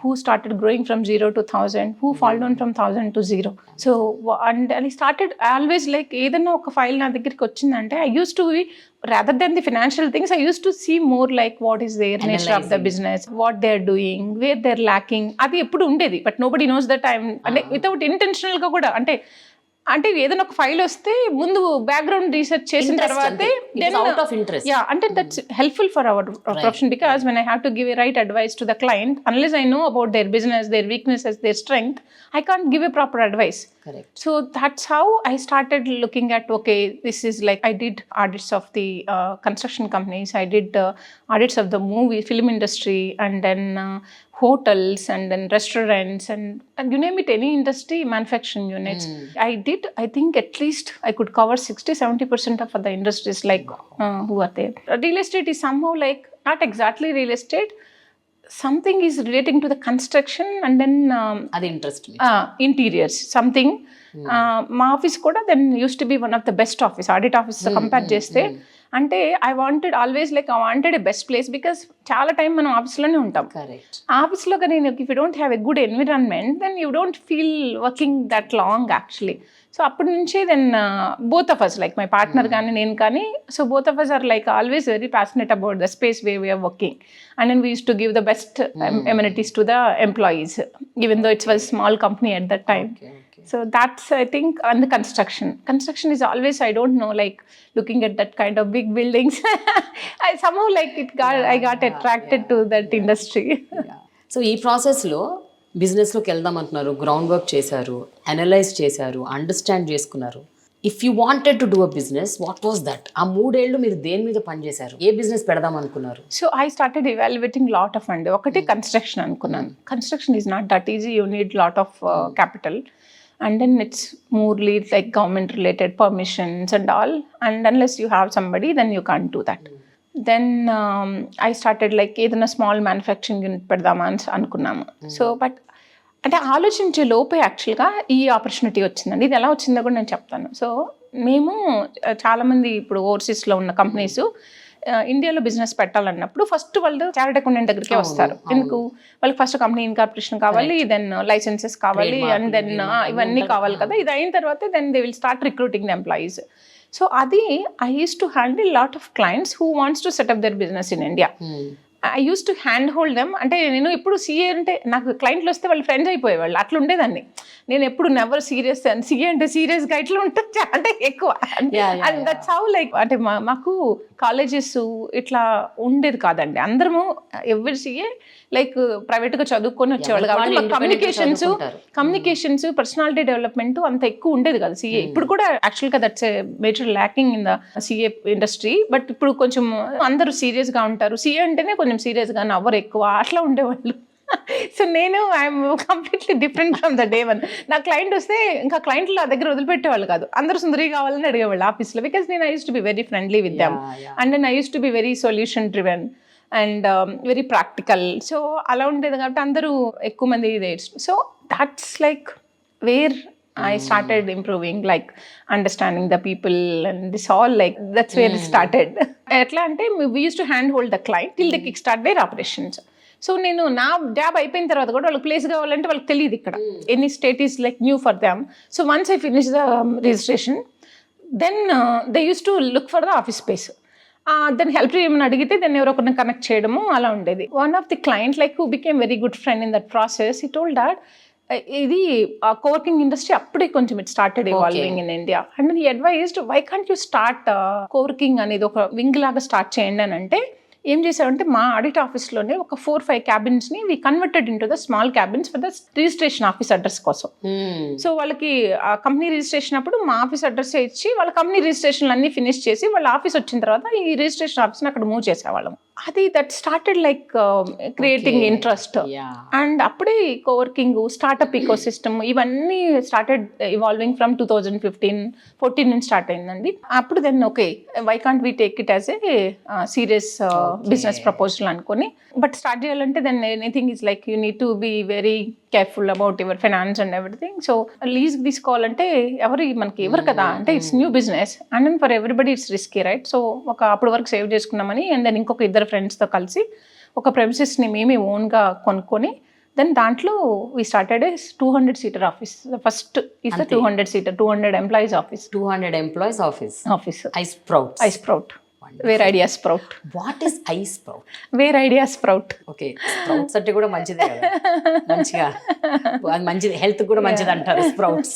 who started growing from 0 to 1000, who fall down from 1000 to 0. So and I started always like ఏదైనా ఒక file నా దగ్గరికి వచ్చిందంటే I used to be, rather than the financial things, I used to see more like what is their nature of the business, what they're doing, where they're lacking. అది ఎప్పుడు ఉండేది. But nobody knows that I'm, అంటే without ఇంటెన్షనల్గా కూడా. అంటే ఏదైనా ఒక file వస్తే ముందు బ్యాక్గ్రౌండ్ రీసెర్చ్ చేసిన తర్వాతే అంటే that's helpful for our profession. Because when I have to give a right advice to the client, unless I know about their business, their weaknesses, their strength, I can't give a proper advice. Correct. So that's how I started looking at, okay, this is like, I did audits of the construction companies, I did audits of the film industry, and then hotels, and then restaurants, and you name it, any industry, manufacturing units. I think at least I could cover 60-70% of the industries like who are there. Real estate is somehow like, not exactly real estate, something is relating to the construction, and then అది interest interiors, something. మా office కూడా then use to be one of the best office, audit office compare చేస్తే. అంటే I wanted a best place, because చాలా time మనం ఆఫీస్లోనే ఉంటాం. ఆఫీస్లో కానీ if you don't have a good environment, then you don't feel working that long actually. So అప్పటి నుంచి then both of us, like my partner కానీ నేను కానీ, so both of us are like always very passionate about the space way we're working. And then we use to give the best amenities to the employees, even though it was a small company at that time. So that's, I think, on the construction is always, I don't know, like looking at that kind of big buildings. I somehow like I got attracted to that industry. So ఈ ప్రాసెస్లో బిజినెస్లోకి వెళ్దాం అంటున్నారు, ground work చేశారు, analyse చేశారు, understand చేసుకున్నారు. If you wanted to do a business, what was that? ఆ 3 ఏళ్ళు మీరు దేని మీద పనిచేశారు? ఏ బిజినెస్ పెడదాం అనుకున్నారు? So I started evaluating lot of అండి. ఒకటి కన్స్ట్రక్షన్ అనుకున్నాను. Construction is not that easy, you need lot of capital. And then it's morely like government related permissions and all, and unless you have somebody, then you can't do that. Then I started like ఏదైనా small manufacturing unit పెడదామని అనుకున్నాము. So but అంటే ఆలోచించే లోపే యాక్చువల్గా ఈ opportunity వచ్చిందండి. ఇది ఎలా వచ్చిందో కూడా నేను చెప్తాను. సో మేము చాలామంది ఇప్పుడు ఓవర్సీస్లో ఉన్న కంపెనీస్ ఇండియాలో బిజినెస్ పెట్టాలన్నప్పుడు ఫస్ట్ వాళ్ళు చార్టర్డ్ అకౌంటెంట్ దగ్గరికే వస్తారు. ఎందుకు? వాళ్ళకి ఫస్ట్ కంపెనీ ఇన్కార్పొరేషన్ కావాలి, దెన్ లైసెన్సెస్ కావాలి, అండ్ దెన్ ఇవన్నీ కావాలి కదా. ఇది అయిన తర్వాత then they will start recruiting the employees. So అది I use to handle lot of clients who wants to set up their business in India. I use to hand hold them. అంటే నేను ఎప్పుడు సీఏ అంటే నాకు క్లయింట్లు వస్తే వాళ్ళు friends అయిపోయేవాళ్ళు, అట్లా ఉండేదాన్ని. నేను ఎప్పుడు నెవర్ సీరియస్, సీఏ అంటే సీరియస్గా ఇట్లా ఉంటుంది అంటే ఎక్కువ. అండ్ దట్స్ హౌ లైక్ అంటే మాకు కాలేజెస్ ఇట్లా ఉండేది కాదండి. అందరము ఎవరి సీఏ లైక్ ప్రైవేట్గా చదువుకొని వచ్చేవాళ్ళు కాబట్టి కమ్యూనికేషన్స్ పర్సనాలిటీ డెవలప్మెంట్ అంత ఎక్కువ ఉండేది కదా సీఏ. ఇప్పుడు కూడా యాక్చువల్గా that's a major lacking in the CA industry. But ఇప్పుడు కొంచెం అందరూ సీరియస్గా ఉంటారు. సీఏ అంటేనే కొంచెం సీరియస్గా, నవ్వరు ఎక్కువ, అట్లా ఉండేవాళ్ళు. సో నేను I'm completely different from the day one. నా క్లయింట్ వస్తే ఇంకా క్లయింట్లు నా దగ్గర వదిలిపెట్టేవాళ్ళు కాదు, అందరూ సుందరి కావాలని అడిగేవాళ్ళు ఆఫీస్లో. బికాస్ నేను I use to be very friendly with them and then I use to be very solution driven and very practical. So అలా ఉండేది కాబట్టి అందరూ ఎక్కువ మంది ఇదే. So that's like where I started improving, like understanding the people and this all, like that's where it started. Etla ante we used to handhold the client till they kickstart their operations. So నేను నా job అయిపోయిన తర్వాత కూడా వాళ్ళకి place కావాలంటే వాళ్ళకి తెలియదు ఇక్కడ, any state is like new for them. So once I finish the registration then they use to look for the office space. Then help ఏమైనా అడిగితే దాన్ని ఎవరొకరిని కనెక్ట్ చేయడము అలా ఉండేది. One of the client like who became very good friend in that process, he told that ఇది coworking industry అప్పుడే కొంచెం it started evolving in India. And he advised why can't you start coworking అనేది ఒక wing లాగా start చేయండి అని అంటే, ఏం చేసామంటే మా ఆడిట్ ఆఫీస్లోనే ఒక 4-5 క్యాబిన్స్ని we converted in to the small cabins for the registration office address కోసం. సో వాళ్ళకి ఆ కంపెనీ రిజిస్ట్రేషన్ అప్పుడు మా ఆఫీస్ అడ్రస్ ఇచ్చి వాళ్ళ కంపెనీ రిజిస్ట్రేషన్లు అన్నీ ఫినిష్ చేసి వాళ్ళ ఆఫీస్ వచ్చిన తర్వాత ఈ రిజిస్ట్రేషన్ ఆఫీస్ని అక్కడ మూవ్ చేసేవాళ్ళం. అది that started like creating interest. And అప్పుడే కోవర్కింగ్, స్టార్ట్అప్ ఈకో సిస్టమ్ ఇవన్నీ స్టార్టెడ్ ఇవాల్వింగ్ ఫ్రమ్ 2015-14 నుంచి స్టార్ట్ అయిందండి. అప్పుడు then okay why can't we take it as a serious business proposal అనుకొని. బట్ స్టార్ట్ చేయాలంటే then anything is like you need to be very careful about your finance and everything. So lease తీసుకోవాలంటే మనకి ఎవరు కదా అంటే it's new business and then for everybody it's risky, right? So ఒక అప్పుడు వరకు సేవ్ చేసుకున్నామని అండ్ దెన్ ఇంకొక 2 ఫ్రెండ్స్తో కలిసి ఒక ప్రెమిసెస్ని మేమే ఓన్గా కొనుక్కొని దెన్ దాంట్లో we started a 200-seater office. First is the 200-seater 200 employees office. 200 employees office. iSprout. Where ideas sprout. What is iSprout? Where ideas sprout. Okay, sprouts అంటే కూడా మంచిదే కదా, మంచిగా మంచిది, హెల్త్ కూడా మంచిది అంటారు sprouts.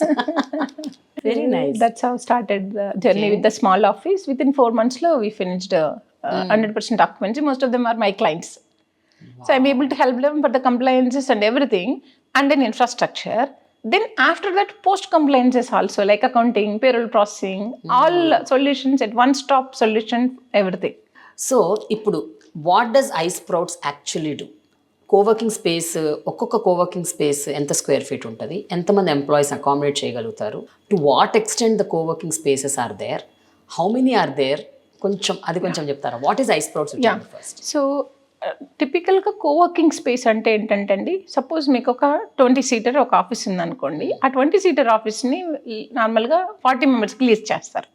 Very nice. That's how started the journey with the small office. Within 4 months lo we finished 100% documents. Most of them are my clients. Wow. So I'm able to help them for the compliances and everything and then infrastructure. Then after that post compliances also like accounting, payroll processing, all solutions at one stop solution, everything. So ఇప్పుడు what does iSprouts actually do? Coworking space, ఒక్కొక్క coworking space ఎంత square feet ఉంటుంది, ఎంతమంది employees accommodate చేయగలుగుతారు, to what extent the coworking spaces are there, how many are there, కొంచెం చెప్తారా? What is iSprouts first? So టిపికల్గా coworking space అంటే ఏంటంటే అండి, సపోజ్ మీకు ఒక 20-seater ఒక ఆఫీస్ ఉందనుకోండి, ఆ 20-seater ఆఫీస్ని నార్మల్గా 40 మెంబర్స్కి లీజ్ చేస్తారు.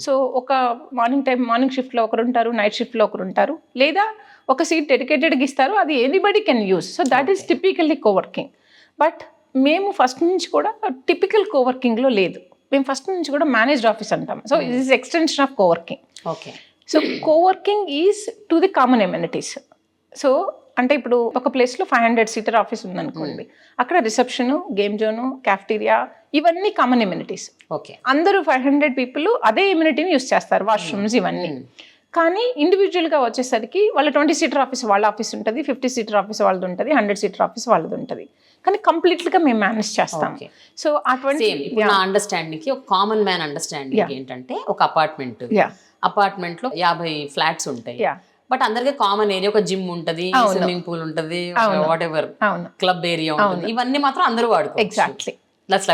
సో ఒక మార్నింగ్ షిఫ్ట్లో ఒకరు ఉంటారు, నైట్ షిఫ్ట్లో ఒకరు ఉంటారు, లేదా ఒక సీట్ డెడికేటెడ్గా ఇస్తారు, అది anybody can use. So that is typically coworking. But మేము ఫస్ట్ నుంచి కూడా టిపికల్ కోవర్కింగ్లో లేదు, మేము ఫస్ట్ నుంచి కూడా మేనేజ్డ్ ఆఫీస్ అంటాం. So it is extension of coworking. Okay. So coworking is to the common amenities. So అంటే ఇప్పుడు ఒక ప్లేస్లో 500-seater ఆఫీస్ ఉందనుకోండి, అక్కడ రిసెప్షను, గేమ్ జోను, క్యాఫ్టీరియా ఇవన్నీ కామన్ ఎమ్యూనిటీస్. ఓకే. అందరూ 500 పీపుల్ అదే ఎమ్యూనిటీని యూస్ చేస్తారు, వాష్రూమ్స్ ఇవన్నీ. కానీ ఇండివిజువల్గా వచ్చేసరికి వాళ్ళ 20-seater ఆఫీస్ వాళ్ళ ఆఫీస్ ఉంటుంది, 50-seater ఆఫీస్ వాళ్ళది ఉంటుంది, 100-seater ఆఫీస్ వాళ్ళది ఉంటుంది. కానీ కంప్లీట్గా మేము మేనేజ్ చేస్తాం. సో ఆ 20 నా అండర్స్టాండింగ్కి ఒక కామన్ మ్యాన్ అండర్స్టాండింగ్ ఏంటంటే, ఒక అపార్ట్మెంట్లో 50 ఫ్లాట్స్ ఉంటాయి, బట్ అందరికి కామన్ ఏరియా, ఒక జిమ్ ఉంటుంది, స్విమ్మింగ్ పూల్ ఉంటుంది, వాట్ ఎవర్ క్లబ్ ఏరియా ఉంటుంది, ఇవన్నీ మాత్రం అందరూ వాడుకోవచ్చు. Exactly. That's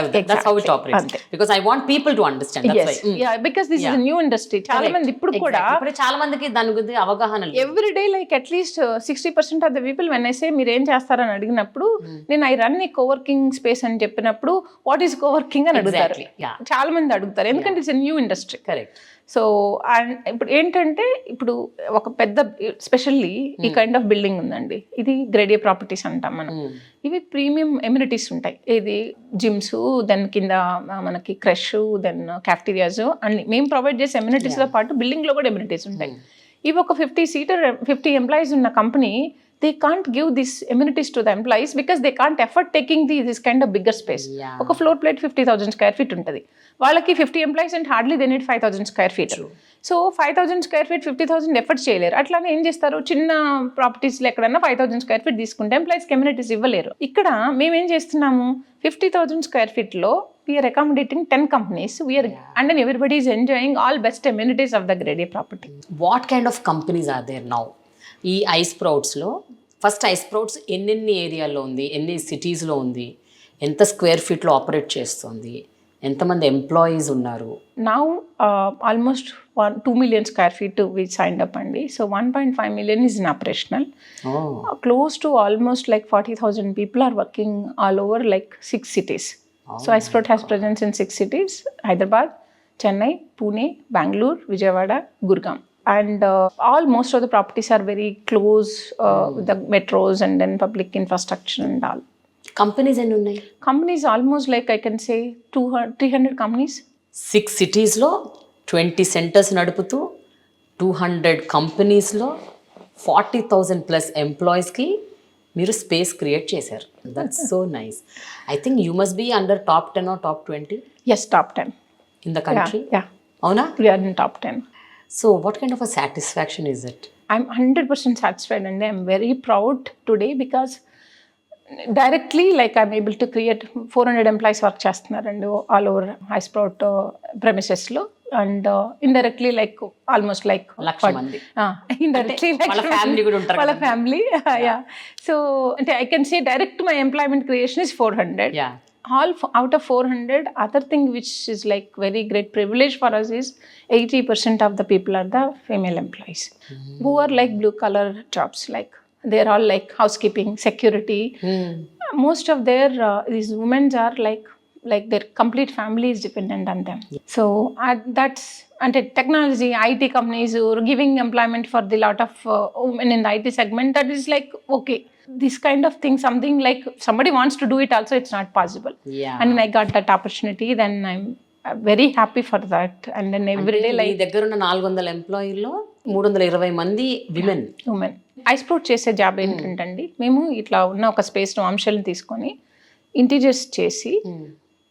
how it operates. Because I want people to understand. That's why. Yeah, because this is a new industry. చాలా మంది ఇప్పుడు కూడా చాలా మందికి దాని గురించి అవగాహన లేదు. Every day like at least 60% of the people when I say మీరు ఏం చేస్తారని అడిగినప్పుడు, నేను I run a co-working space అని చెప్పినప్పుడు what is co-working అని అడుగుతారు. చాలా మంది అడుగుతారు, ఎందుకంటే it's a new industry. Correct. So and ఇప్పుడు ఏంటంటే, ఇప్పుడు ఒక పెద్ద స్పెషల్లీ ఈ కైండ్ ఆఫ్ బిల్డింగ్ ఉందండి, ఇది గ్రేడ్ ఏ ప్రాపర్టీస్ అంటాం మనం. ఇవి ప్రీమియం ఎమ్యూనిటీస్ ఉంటాయి, ఇది జిమ్స్, దెన్ కింద మనకి క్రష్, దెన్ క్యాఫ్టీరియాస్, అండ్ మేము ప్రొవైడ్ చేసే ఎమ్యూనిటీస్తో పాటు బిల్డింగ్లో కూడా ఎమ్యూనిటీస్ ఉంటాయి. if ఒక 50 ఎంప్లాయీస్ ఉన్న company, they can't give these amenities to the employees because they can't afford taking this kind of bigger space. ఒక ఫ్లోర్ ప్లేట్ 50,000 square feet ఉంటుంది. వాళ్ళకి 50 ఎంప్లాయీస్ అంటే hardly they need 5,000 square feet. So 5,000 square feet 50,000 effort చేయలేరు. అట్లానే ఏం చేస్తారు, చిన్న ప్రాపర్టీస్లో ఎక్కడన్నా 5,000 square feet తీసుకుంటే ఎంప్లాయీస్కి ఎమ్యూనిటీస్ ఇవ్వలేరు. ఇక్కడ మేమేం చేస్తున్నాము, 50,000 square feetలో we are accommodating 10 companies. And then everybody is enjoying all best amenities of the Grade A property. What kind of companies are there now? ఈ iSproutsలో ఫస్ట్ iSprouts ఎన్ని ఏరియాలో ఉంది, ఎన్ని సిటీస్లో ఉంది, ఎంత స్క్వేర్ ఫీట్లో ఆపరేట్ చేస్తుంది, ఎంతమంది ఎంప్లాయీస్ ఉన్నారు? Now almost 2 million square feet we signed up అండి. So 1.5 million is in operational. Close to almost like 40,000 people are working all over like 6 cities. So iSprout has presence in 6 cities: Hyderabad, Chennai, Pune, Bangalore, Vijaya, Gurgaon. And most of the properties are very close with the metros and then public infrastructure and all. Companies ఎన్ని ఉన్నాయి? Companies almost like I can say 300 companies. 6 cities-లో 20 centers నడుపుతూ 200 companies-లో 40,000 plus employees-కి మీరు space create చేశారు. That's so nice. I think you must be under top 10 or top 20? Yes, top 10 in the country. Yeah. అవునా? We are in top 10. So what kind of a satisfaction is it? I'm 100% satisfied and I'm very proud today because directly like I'm able to create 400 employees work చేస్తున్నారండి all over iSprout premises లో, and indirectly like almost like లక్ష మంది indirectly like వాళ్ళ family కూడా ఉంటారు వాళ్ళ family. Yeah, so I can say direct my employment creation is 400. Yeah. All out of 400, other thing which is like very great privilege for us is 80% of the people are the female employees who are like blue collar jobs, like they're all like housekeeping, security. Most of their these women are like their complete family is dependent on them. So that's, and technology, IT companies are giving employment for the lot of women in the IT segment. That is like okay, this kind of thing, something like somebody wants to do it also, it's not possible. Yeah. And I got that opportunity, then I'm very happy for that. And then every day like దగ్గర ఉన్న 400 ఎంప్లాయీల్లో 320 మంది women. iSprout చేసే job ఏంటంటే మేము ఇట్లా ఉన్న ఒక స్పేస్ను అంశాలను తీసుకొని ఇంటీరియర్స్ చేసి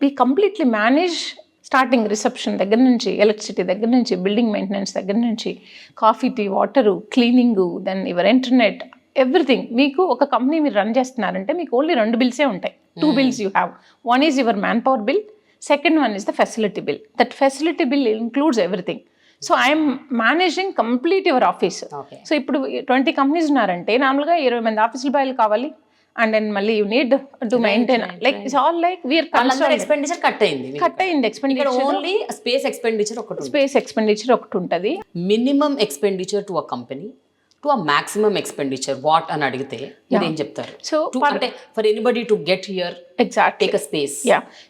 we completely manage starting reception దగ్గర నుంచి, ఎలక్ట్రిసిటీ దగ్గర నుంచి, బిల్డింగ్ మెయింటెనెన్స్ దగ్గర నుంచి, coffee, tea, water, cleaning, then your internet, everything. మీకు ఒక కంపెనీ మీరు రన్ చేస్తున్నారంటే మీకు ఓన్లీ 2 బిల్సే ఉంటాయి. 2 bills you have. One is your manpower bill, second one is the facility bill. That facility bill includes everything. So I am managing complete your office. Okay. So ఇప్పుడు 20 companies ఉన్నారంటే నార్మల్గా 20 మంది ఆఫీసుల బాయ్లు కావాలి, and then మళ్ళీ you need to maintain, like it's all like we are concerned. Expenditure cut అయింది expenditure, only space expenditure ఒకటి, space expenditure ఒకటి ఉంటుంది. Minimum expenditure to a company to a maximum expenditure what అని అడిగితే మీరు ఏం చెప్తారు? సో అంటే for anybody to get here exactly take a space.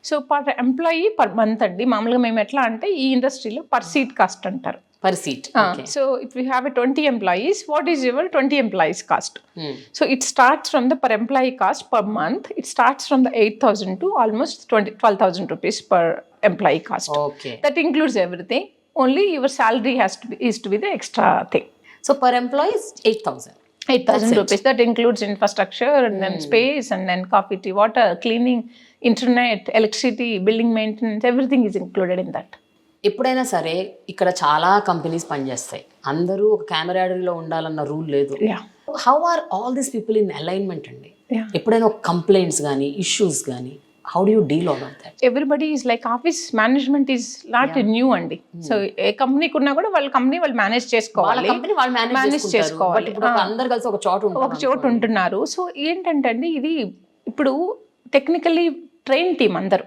So per employee per month అండి. మామూలుగా మేము ఎట్లా అంటే ఈ ఇండస్ట్రీలో పర్ సీట్ కాస్ట్ అంటారు. Per seat. So if we have a 20 employees, what is your 20 employees cost? So it starts from the per employee cost per month. It starts from the 8,000 to almost 12,000 rupees per employee cost. Okay. That includes everything. Only your salary is to be the extra thing. So per employee is 8,000. 8,000 rupees. That includes infrastructure and then space and then coffee, tea, water, cleaning, internet, electricity, building maintenance. Everything is included in that. ఎప్పుడైనా సరే ఇక్కడ చాలా companies పనిచేస్తాయి, అందరూ ఒక కెమెరాడరీలో ఉండాలన్న rule లేదు. How are all these people in alignment అండి? ఎప్పుడైనా ఒక కంప్లైంట్స్ కానీ ఇష్యూస్ కానీ how do you deal all of that? Everybody is like office management is not new అండి. సో ఏ కంపెనీకి ఉన్నా కూడా వాళ్ళ కంపెనీ వాళ్ళు మేనేజ్ చేసుకోవాలి, మేనేజ్ చేసుకోవాలి. అందరు కలిసి ఒక చోటు ఉంటున్నారు. సో ఏంటంటే అండి ఇది ఇప్పుడు టెక్నికల్లీ ట్రైన్ టీమ్ అందరు.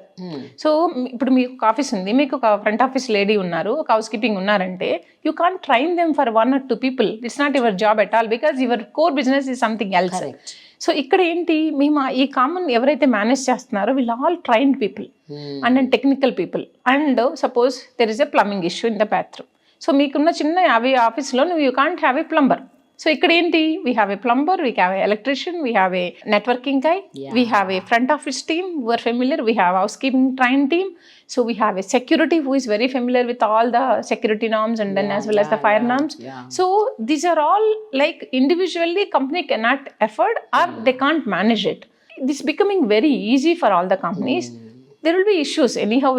సో ఇప్పుడు మీకు ఒక ఆఫీస్ ఉంది, మీకు ఒక ఫ్రంట్ ఆఫీస్ లేడీ ఉన్నారు, ఒక హౌస్ కీపింగ్ ఉన్నారంటే you can't train them for 1 or 2 people. It's not your job at all because your core business is something else. So ఇక్కడ ఏంటి, మేము ఈ కామన్ ఎవరైతే మేనేజ్ చేస్తున్నారో వీళ్ళు all trained people and then technical people. And suppose there is a plumbing issue in the bathroom. So మీకున్న చిన్న 50 ఆఫీస్లో you can't have a plumber. So ఇక్కడ ఏంటి, we have a plumber, we have a electrician, we have a networking guy, we have a front office team who are familiar, we have housekeeping trained team, so we have a security who is very familiar with all the security norms and then as well as the fire norms. So these are all like individually company cannot afford or they can't manage it. This becoming very easy for all the companies. There will be issues anyhow,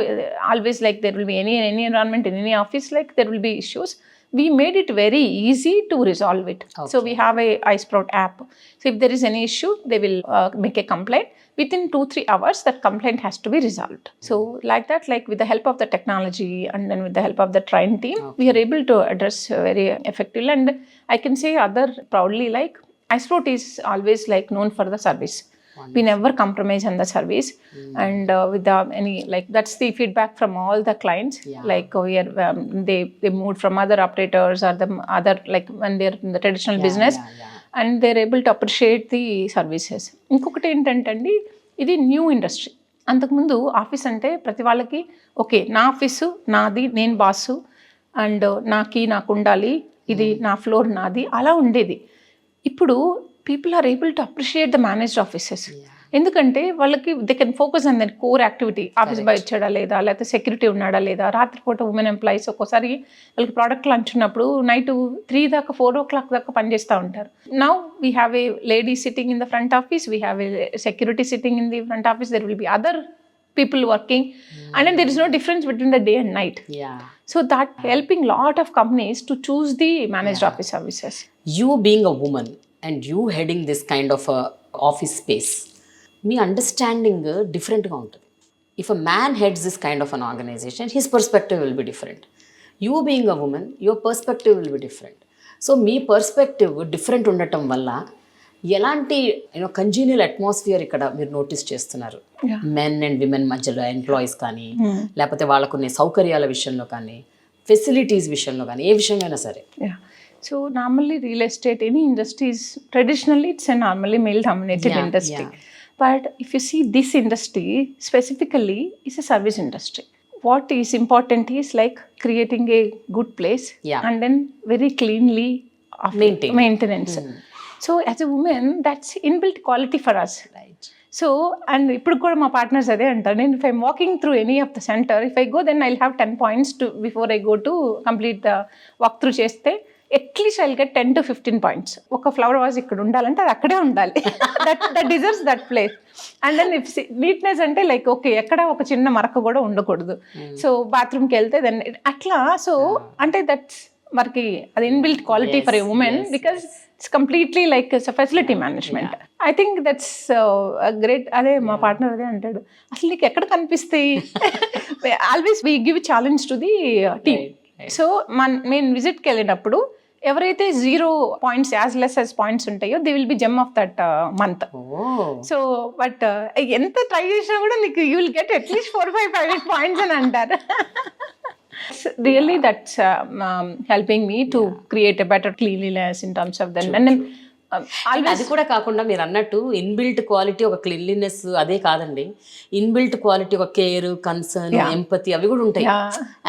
always, like there will be any environment in any office, like there will be issues. We made it very easy to resolve it. Okay. So we have a iSprout app. So if there is any issue, they will make a complaint. Within 2-3 hours, that complaint has to be resolved. So like that, like with the help of the technology and then with the help of the trained team, we are able to address very effectively. And I can say other proudly, like iSprout is always like known for the service. Wonderful. We never compromise on the service. And with the any, like that's the feedback from all the clients. Like we are they moved from other operators or the other, like when they're in the traditional business, and they're able to appreciate the services. ఇంకొకటి ఏంటంటే అండి, ఇది new industry. అంతకుముందు office అంటే ప్రతి వాళ్ళకి okay నా office నాది, నేను బాసు, అండ్ నాకు ఉండాలి, ఇది నా ఫ్లోర్ నాది, అలా ఉండేది. ఇప్పుడు people are able to appreciate the managed offices. ఎందుకంటే వాళ్ళకి they can focus on that core activity. Office boy వచ్చాడా లేదా, లేకపోతే సెక్యూరిటీ ఉన్నాడా లేదా, రాత్రిపూట ఉమెన్ ఎంప్లాయీస్ ఒక్కోసారి వాళ్ళకి ప్రోడక్ట్ లంచ్ ఉన్నప్పుడు నైట్ 3 దాకా 4 o'clock దాకా పనిచేస్తూ ఉంటారు. Now we have a lady sitting in the front office, we have a security sitting in the front office, there will be other people working, and then there is no difference between the day and night. So that helping lot of companies to choose the managed office services. You being a woman and you heading this kind of a office space, మీ understanding డిఫరెంట్గా ఉంటుంది. If a man heads this kind of an organization, his perspective will be different. You being a woman, your perspective will be different. So మీ perspective different ఉండటం వల్ల ఎలాంటి congenial atmosphere ఇక్కడ మీరు notice చేస్తున్నారు? మెన్ అండ్ విమెన్ మధ్యలో, employees కానీ లేకపోతే వాళ్ళకున్న సౌకర్యాల విషయంలో కానీ, ఫెసిలిటీస్ విషయంలో కానీ, ఏ విషయంగా సరే. So normally real estate, any industries, traditionally it's a normally male dominated industry. But if you see this industry specifically is a service industry. What is important is like creating a good place and then very cleanly maintenance. So as a woman, that's inbuilt quality for us. Right. So, and ఇప్పుడు కూడా మా partners అదే అంటారు, నేను if I'm walking through any of the center, if I go then I will have 10 points to before I go to complete the walk through చేస్తే at least I will get 10 to 15 points. ఒక flower vase ఇక్కడ ఉండాలంటే అది అక్కడే ఉండాలి. That deserves that place. And then if neatness అంటే like okay ఎక్కడ ఒక చిన్న మరక కూడా ఉండకూడదు. సో బాత్రూమ్కి వెళ్తే దెన్ అట్లా. సో అంటే దట్స్ మనకి అది inbuilt quality for a women, because it's completely like facility management. I think that's great. అదే మా పార్ట్నర్ అదే అంటాడు, అసలు నీకు ఎక్కడ కనిపిస్తాయి. Always we give challenge to the team. So నేను విజిట్కి వెళ్ళినప్పుడు ఎవరైతే 0 points, as less as points ఉంటాయో, they will be gem of that month. So but ఎంత ట్రై చేసినా కూడా నీకు you will get at least 4-5 points అని అంటారు. Really that's helping me to create a better cleanliness in terms of that. And then అది కూడా కాకుండా మీరు అన్నట్టు ఇన్బిల్ట్ క్వాలిటీ ఒక క్లీన్లీనెస్ అదే కాదండి, ఇన్బిల్ట్ క్వాలిటీ ఒక కేర్, కన్సర్న్, ఎంపతి అవి కూడా ఉంటాయి.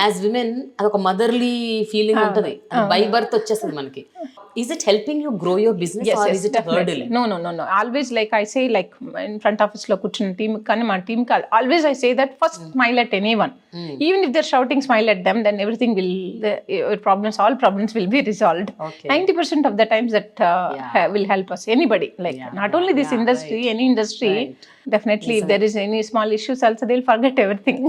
యాజ్ విమెన్ అదొక మదర్లీ ఫీలింగ్ ఉంటుంది, బై బర్త్ వచ్చేస్తుంది మనకి. Is it helping you grow your business? Yes, or is it definitely a hurdle? No. Always, like I say, like in front office lo kuchuna team kani ma team ka always I say that first smile at anyone. Even if they're shouting, smile at them, then everything will all problems will be resolved. Okay. 90% of the times that will help us. Anybody, like not only this industry, any industry. Definitely, if there is any small issues also, they'll forget everything.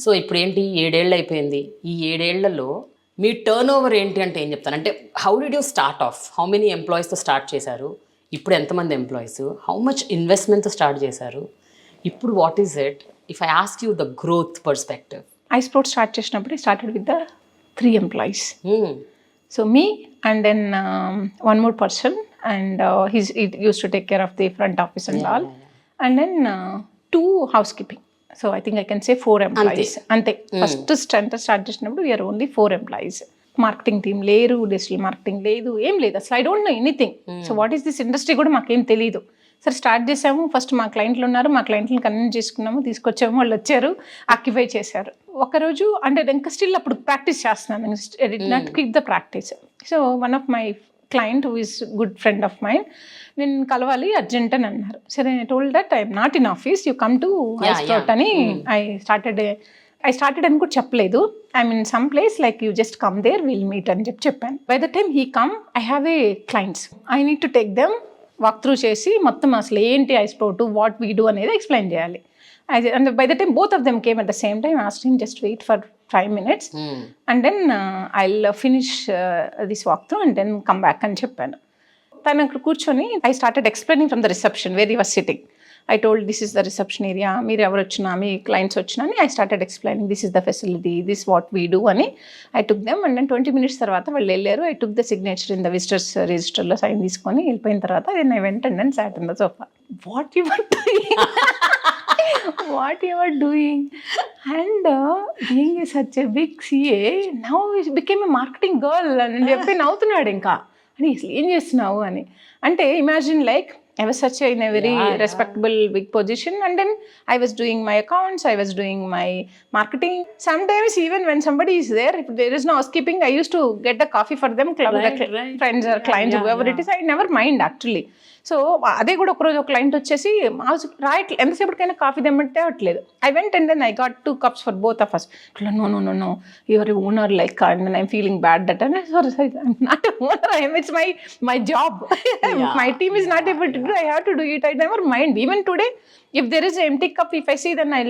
So ఇప్పుడు ఏంటి 7 ఏళ్ళు అయిపోయింది. ఈ 7 ఏళ్లలో మీ turn over ఏంటి అంటే ఏం చెప్తాను అంటే, how did you start off, how many ఎంప్లాయీస్తో స్టార్ట్ చేశారు, ఇప్పుడు ఎంతమంది ఎంప్లాయీస్, హౌ మచ్ ఇన్వెస్ట్మెంట్తో స్టార్ట్ చేశారు, ఇప్పుడు what is it, if I ask you the growth perspective? iSprout start చేసినప్పుడు started with the 3 employees. So me and then one more person, and he used to take care of the front office and all. And then 2 housekeeping. So I think I can say 4 employees. Ante first start చేసినప్పుడు we are only 4 employees. Marketing team లేరు, digital marketing లేదు, ఏం లేదు అసలు. I don't know anything. So what is this industry కూడా మాకేం తెలియదు. సరే స్టార్ట్ చేసాము. ఫస్ట్ మా క్లయింట్లు ఉన్నారు, మా క్లయింట్లను కన్విన్స్ చేసుకున్నాము, తీసుకొచ్చాము, వాళ్ళు వచ్చారు, ఆక్యుపై చేశారు. ఒకరోజు అంటే ఇంకా స్టిల్ అప్పుడు ప్రాక్టీస్ చేస్తున్నాను, not quick the practice. So one of my client who is good friend of mind, నేను కలవాలి అర్జెంట్ అని అన్నారు. సరే I told that I'm not in office, you come to iSprout అని ఐ స్టార్టెడ్ అని కూడా చెప్పలేదు. I mean some place like you just come there will meet అని చెప్పాను. By the time he come I have a clients, I need to take them walk through చేసి మొత్తం అసలు ఏంటి iSprout, వాట్ వీ డూ అనేది explain చేయాలి. And by the time both of them came at the same time, I asked him just wait for 5 minutes and then I'll finish this walkthrough and then come back అని చెప్పాను. తను అక్కడ కూర్చొని I started explaining from the reception where he was sitting. I told this is the reception area, మీరు ఎవరు వచ్చినా మీ clients వచ్చినా అని I started explaining this is the facility, this what we do అని I took them and then 20 minutes తర్వాత వాళ్ళు వెళ్ళారు. I took the signature in the visitors registerలో సైన్ తీసుకొని వెళ్ళిపోయిన తర్వాత then I went and then sat in the sofa. What you were doing? What you were doing? And being such a big CA, now he became a marketing girl అని చెప్పి నవ్వుతున్నాడు. ఇంకా అని అసలు ఏం చేస్తున్నావు అని అంటే imagine like I was such in a very respectable big position and then I was doing my accounts, I was doing my marketing. Sometimes even when somebody is there, if there is no housekeeping, I used to get the coffee for them, club friends or clients, whoever it is, I never mind actually. So అదే కూడా ఒకరోజు ఒక client వచ్చేసి రాయట్లేదు, ఎంతసేపటికైనా coffee తెమ్మంటే అట్లేదు. I went and then I got 2 cups for both of us. No your owner like and I'm feeling bad that and sorry I'm not owner, it's my job, my team is not able to do, I have to do it. I never mind. Even today if there is empty cup if I see then I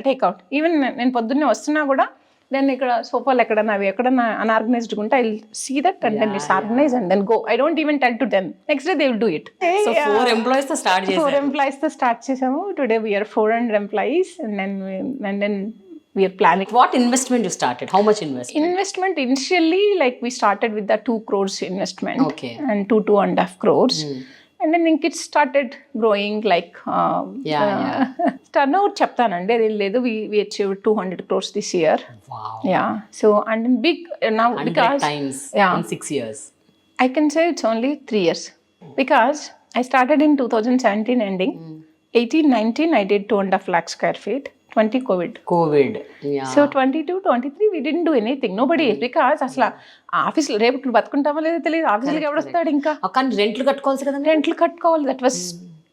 take out. Even నేను పొద్దున్నే వస్తున్నా కూడా then ఇక్కడ సోఫాలు ఎక్కడన్నా అవి ఎక్కడన్నా unorganized ఉంటే I see that and then it's organize and then go. I don't even tell to them, next day they will do it. So 4 employees తో స్టార్ట్ చేసాము. Today we're 400 employees and then we are planning. What investment you started? How much Investment initially like we started with the 2 crores investment. Okay. And 2.5 crores. And then it started growing like turnover చెప్తానండి అది లేదు. we achieved 200 crores this year. Wow. Yeah. So and then big now because times in 6 years. I can say it's only 3 years because I started in 2017 ending. 18-19 I did 2.5 lakh square feet. 20 COVID. Yeah. So 22-23 we didn't do anything. Nobody because అసలు ఆఫీస్లో రేపు ఇప్పుడు బతుకుంటామో లేదో తెలియదు. ఆఫీస్లోకి ఎవడు వస్తాడు ఇంకా. కానీ రెంట్లు కట్టుకోవాలి కదా. రెంట్లు కట్టుకోవాలి. That was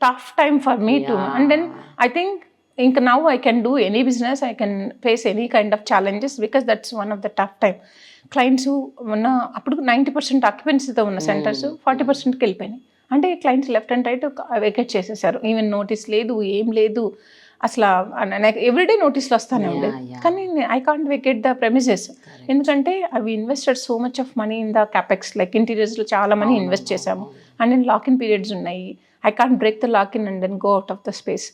tough time for me too. And then I think ఇంకా now I can do any business, I can face any kind of challenges because that's one of the tough time. Clients ఉన్న అప్పుడు 90% ఆక్యుపెన్సీతో ఉన్న centers 40%కి వెళ్ళిపోయినాయి. అంటే clients left and right vacate చేసేసారు. Even notice లేదు, ఏం లేదు. అసలు నాకు ఎవ్రీడే నోటీస్లు వస్తానే ఉండే. కానీ I can't vacate the premises ఎందుకంటే అవి invested so much of money in the capex like ఇంటీరియర్స్లో చాలా మనీ ఇన్వెస్ట్ చేసాము. And then lock in periods ఉన్నాయి. I can't break the lock in and then go out of the space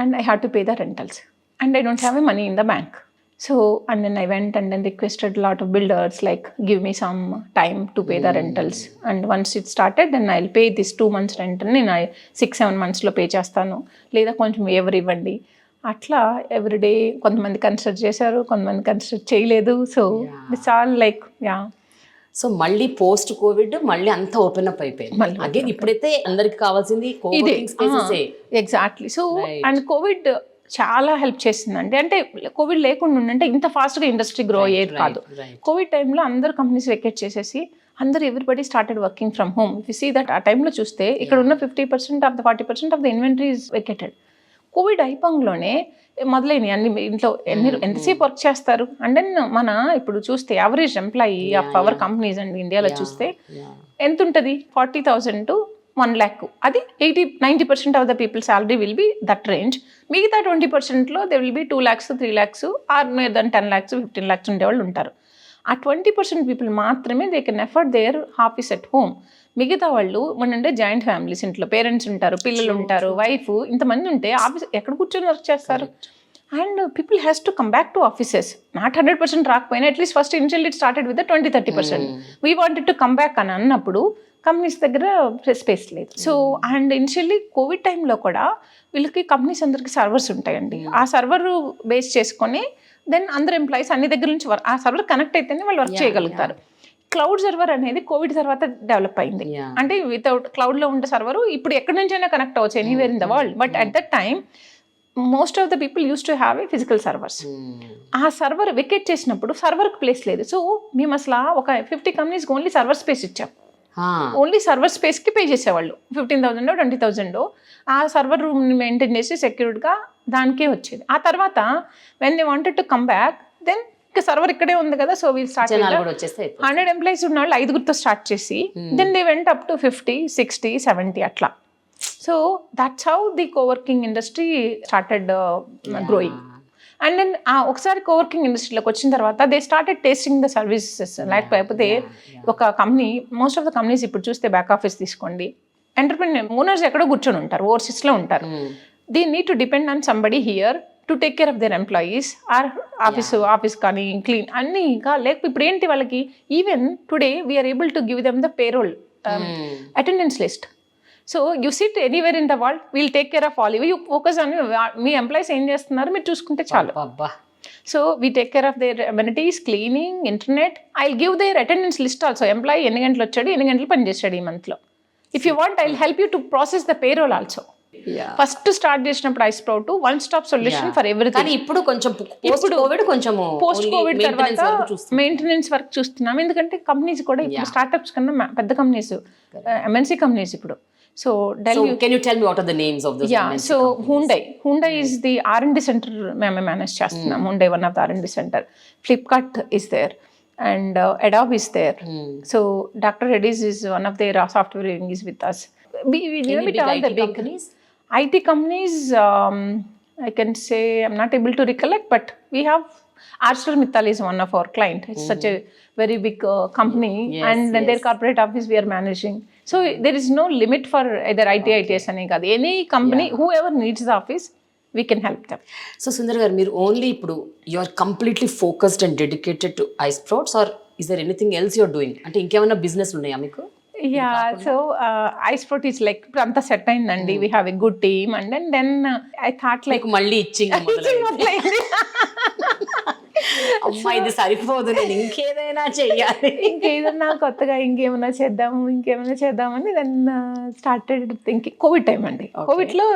and I have to pay the rentals and I don't have a money in the bank. So and then I went and then requested a lot of builders like give me some time to pay the rentals and once it started then I'll pay this 2 months rent and నేను 6-7 months లో pay చేస్తాను లేదా కొంచెం ఎవరు ఇవ్వండి అట్లా everyday. కొంతమంది consider చేశారు, కొంతమంది కన్సిడర్ చేయలేదు. So it's all like so మళ్ళీ పోస్ట్ కోవిడ్ మళ్ళీ అంతా ఓపెన్ అప్ అయిపోయింది అగైన్. ఇప్పుడైతే అందరికి కావాల్సింది coworking spaces. Exactly. So and Covid చాలా హెల్ప్ చేసిందండి. అంటే కోవిడ్ లేకుండా ఉండంటే ఇంత ఫాస్ట్గా ఇండస్ట్రీ గ్రో అయ్యేది కాదు. కోవిడ్ టైంలో అందరు కంపెనీస్ వెకేట్ చేసేసి అందరు everybody started working from home. If you see that ఆ టైంలో చూస్తే ఇక్కడ ఉన్న 50% of the 40% of the inventory is vacated. Covid అయిపోగానే మొదలైనవి అన్ని ఇంట్లో ఎంతసేపు వర్క్ చేస్తారు. అండ్ దెన్ మన ఇప్పుడు చూస్తే average employee of our companies అండి ఇండియాలో చూస్తే ఎంత ఉంటుంది 40,000 to 1 lakh. అది 80-90% of the people salary will be that range. మిగతా 20%లో they will be 2 lakhs 3 lakhs or more than 10 lakhs 15 lakhs ఉండేవాళ్ళు ఉంటారు. ఆ 20% పీపుల్ మాత్రమే they can afford their office at home. మిగతా వాళ్ళు అంటే జాయింట్ ఫ్యామిలీస్, ఇంట్లో పేరెంట్స్ ఉంటారు, పిల్లలు ఉంటారు, వైఫ్, ఇంతమంది ఉంటే ఆఫీస్ ఎక్కడ కూర్చొని వర్క్ చేస్తారు. And people has to come back to offices. Not 100% రాకపోయినా at least first initial it started with 20-30%. We wanted to come back అని అన్నప్పుడు కంపెనీస్ దగ్గర స్పేస్ లేదు. సో అండ్ ఇనిషియల్లీ కోవిడ్ టైంలో కూడా వీళ్ళకి కంపెనీస్ అందరికి సర్వర్స్ ఉంటాయండి. ఆ సర్వర్ బేస్ చేసుకొని దెన్ అందరు ఎంప్లాయీస్ అన్ని దగ్గర నుంచి ఆ సర్వర్ కనెక్ట్ అయితేనే వాళ్ళు వర్క్ చేయగలుగుతారు. క్లౌడ్ సర్వర్ అనేది కోవిడ్ తర్వాత డెవలప్ అయింది. అంటే వితౌట్ క్లౌడ్లో ఉండే సర్వర్ ఇప్పుడు ఎక్కడి నుంచైనా కనెక్ట్ అవ్వచ్చు anywhere in the world. But at that time most of the people use to have a physical servers. ఆ సర్వర్ వెకేట్ చేసినప్పుడు సర్వర్కి ప్లేస్ లేదు. సో మేము అసలు ఒక 50 కంపెనీస్కి ఓన్లీ సర్వర్ స్పేస్ ఇచ్చాం. ఓన్లీ సర్వర్ స్పేస్కి పే చేసేవాళ్ళు 15,000 20,000 ఆ సర్వర్ రూమ్ని మెయింటైన్ చేసి సెక్యూర్డ్గా దానికే వచ్చేది. ఆ తర్వాత when they wanted to come back then ఇంకా సర్వర్ ఇక్కడే ఉంది కదా, సో వీల్ స్టార్ట్ 100 ఎంప్లాయీస్ ఉన్న వాళ్ళు 5గురితో స్టార్ట్ చేసి then they went up to 50, 60, 70 అట్లా. So that's how the coworking industry started growing. And then ఒకసారి కోవర్కింగ్ ఇండస్ట్రీలోకి వచ్చిన తర్వాత they started tasting the services. లేకపోతే ఒక company, most of the companies ఇప్పుడు చూస్తే బ్యాక్ ఆఫీస్ తీసుకోండి, ఎంటర్ప్రెన్యూర్ ఓనర్స్ ఎక్కడో కూర్చొని ఉంటారు, ఓవర్సీస్లో ఉంటారు. They need to depend on somebody here to take care of their employees or office కానీ క్లీన్ అన్నీ. ఇంకా లేకపోతే ఇప్పుడు ఏంటి వాళ్ళకి, even today we're able to give them the payroll attendance list. So you sit anywhere in the world, we'll take care of all you focus on మీ employees ఏం చేస్తున్నారు మీరు చూసుకుంటే చాలు. So we take care of their amenities, cleaning, internet. I will give their attendance list also. Employee ఎన్ని గంటలు వచ్చాడు, ఎన్ని గంటలు పని చేశాడు ఈ మంత్లో. If you want I will help you to process the payroll also. First start చేసినప్పుడు iSprout one stop solution for everything. ఇప్పుడు కొంచెం పోస్ట్ కోవిడ్ తర్వాత మెయింటెనెన్స్ వర్క్ చూస్తున్నాం. ఎందుకంటే కంపెనీస్ కూడా ఇప్పుడు స్టార్ట్అప్స్ కన్నా పెద్ద కంపెనీస్, MNC కంపెనీస్ ఇప్పుడు. So can you tell me what are the names of those? Yeah, so Hyundai is the R&D center మేము మేనేజ్ చేస్తున్నాం. Hyundai one of the R&D center. Flipkart is there and Adobe is there. So Dr. Reddy's is one of their software is with us. We name it all the big companies. IT companies, I can say I'm not able to recollect, but we have ArcelorMittal is one of our client. It's such a very big company, and their corporate office we are managing. So there is no limit for either ITS ane kaadu. Any company, whoever needs the office, we can help them. So Sundar garu, మీరు only ఇప్పుడు you are completely focused and dedicated to iSprouts, or is there anything else you are doing? అంటే ఇంకేమైనా business ఉన్నాయా మీకు? Yeah, so iSprout is like ఇప్పుడు అంతా set అయిందండి. We have a good team, and then I thought like మళ్ళీ itching అమ్మా ఇది సరిపోదు, నేను ఇంకేదైనా చెయ్యాలి, ఇంకేదన్నా కొత్తగా ఇంకేమైనా చేద్దామని then started thinking. Covid time అండి. కోవిడ్లో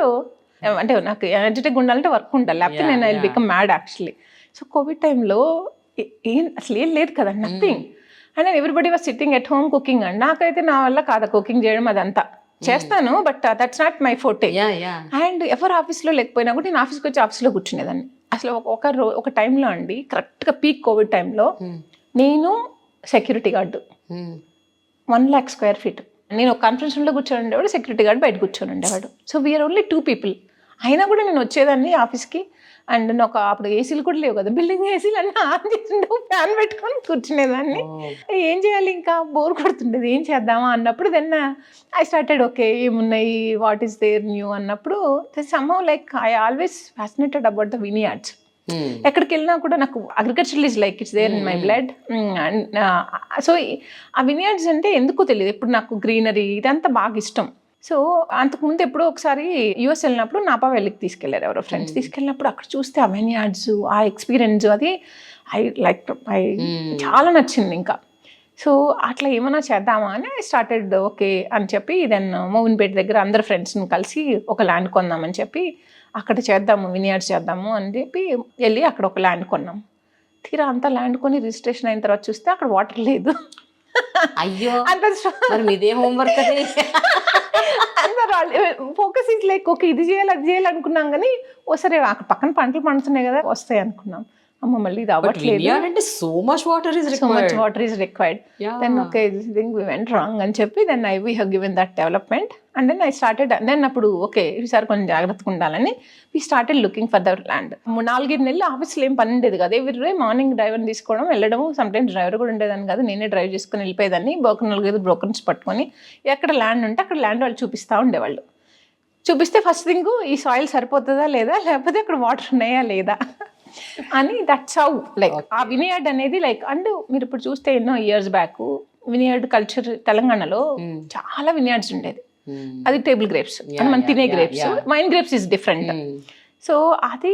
అంటే నాకు ఎనర్జెటిక్ ఉండాలంటే వర్క్ ఉండాలి, లేకపోతే నేను I become mad actually. So Covid టైంలో అసలు ఏం లేదు కదా, nothing. And everybody was sitting at home cooking. And నాకైతే నా వల్ల కాదు కుకింగ్ చేయడం, అదంతా చేస్తాను but that's not my forte. And ఎవరు ఆఫీస్లో లేకపోయినా కూడా నేను ఆఫీస్కి వచ్చి ఆఫీస్లో కూర్చునేదాన్ని. అసలు ఒక టైంలో అండి, కరెక్ట్గా పీక్ కోవిడ్ టైంలో నేను security guard 1 lakh square feet. నేను ఒక కాన్ఫరెన్స్ రూమ్లో కూర్చొని ఉండేవాడు, సెక్యూరిటీ గార్డ్ బయట కూర్చొని ఉండేవాడు. So we're only 2 people. అయినా కూడా నేను వచ్చేదాన్ని ఆఫీస్కి. అండ్ నేను అప్పుడు ఏసీలు కూడా లేవు కదా, బిల్డింగ్ ఏసీలు అన్నీ ఆన్ చేసిండే, ఫ్యాన్ పెట్టుకొని కూర్చునేదాన్ని. ఏం చేయాలి, ఇంకా బోర్ కొడుతుండేది, ఏం చేద్దామా అన్నప్పుడు దెన్ ఐ స్టార్టెడ్ ఓకే ఏమున్నాయి, వాట్ ఈస్ దేర్ న్యూ అన్నప్పుడు somehow like I always fascinated about the vineyards. ఎక్కడికి వెళ్ళినా కూడా నాకు agriculture is like it's there in my blood. And so ఆ వినియార్డ్స్ అంటే ఎందుకో తెలియదు, ఇప్పుడు నాకు గ్రీనరీ ఇదంతా బాగా ఇష్టం. సో అంతకుముందు ఎప్పుడో ఒకసారి యూఎస్ వెళ్ళినప్పుడు నాపా వెళ్ళికి తీసుకెళ్లారు ఎవరో ఫ్రెండ్స్. తీసుకెళ్ళినప్పుడు అక్కడ చూస్తే ఆ వినియార్డ్స్, ఆ ఎక్స్పీరియన్స్, అది చాలా నచ్చింది ఇంకా. సో అట్లా ఏమైనా చేద్దామా అని ఐ స్టార్టెడ్ ఓకే అని చెప్పి దెన్ మోవిన్పేట దగ్గర అందరు ఫ్రెండ్స్ని కలిసి ఒక ల్యాండ్ కొందామని చెప్పి అక్కడ చేద్దాము, వినియార్డ్స్ చేద్దాము అని చెప్పి వెళ్ళి అక్కడ ఒక ల్యాండ్ కొన్నాం. తీరా అంతా ల్యాండ్ కొని రిజిస్ట్రేషన్ అయిన తర్వాత చూస్తే అక్కడ వాటర్ లేదు. అయ్యో, మీదే homework. Focus is like okay ఇది చేయాలి అది చేయాలి అనుకున్నాం, కానీ సరే అక్కడ పక్కన పంటలు పండుతున్నాయి కదా వస్తాయి అనుకున్నాం. అమ్మ మళ్ళీ ఇది అవ్వట్లేదు, so much water is required. Then okay this thing we went wrong అని చెప్పి then we have given that development. And then I started then అప్పుడు ఓకే ఈసారి కొంచెం జాగ్రత్తగా ఉండాలని we started looking for the land. 4-5 నెలలు ఆఫీస్లో ఏం పని ఉండేది కదా, ఎవ్రీ మార్నింగ్ డ్రైవర్ని తీసుకోవడం వెళ్ళడం, సమ్టైమ్స్ డ్రైవర్ కూడా ఉండేదాన్ని కాదు, నేనే డ్రైవ్ చేసుకుని వెళ్ళిపోయేదాన్ని. 4-5 బ్రోకర్స్ పట్టుకొని ఎక్కడ ల్యాండ్ ఉంటే అక్కడ ల్యాండ్ వాళ్ళు చూపిస్తూ ఉండేవాళ్ళు. చూపిస్తే ఫస్ట్ థింగ్ ఈ సాయిల్ సరిపోతుందా లేదా, లేకపోతే అక్కడ వాటర్ ఉన్నాయా లేదా అని. దట్స్ హౌ లైక్ ఆ వినియార్డ్ అనేది లైక్. అండ్ మీరు ఇప్పుడు చూస్తే ఎన్నో ఇయర్స్ బ్యాక్ వినియార్డ్ కల్చర్ తెలంగాణలో చాలా వినియార్డ్స్ ఉండేది. అది టేబుల్ గ్రేప్స్ అని మనం తినే grapes, wine grapes is different. So అది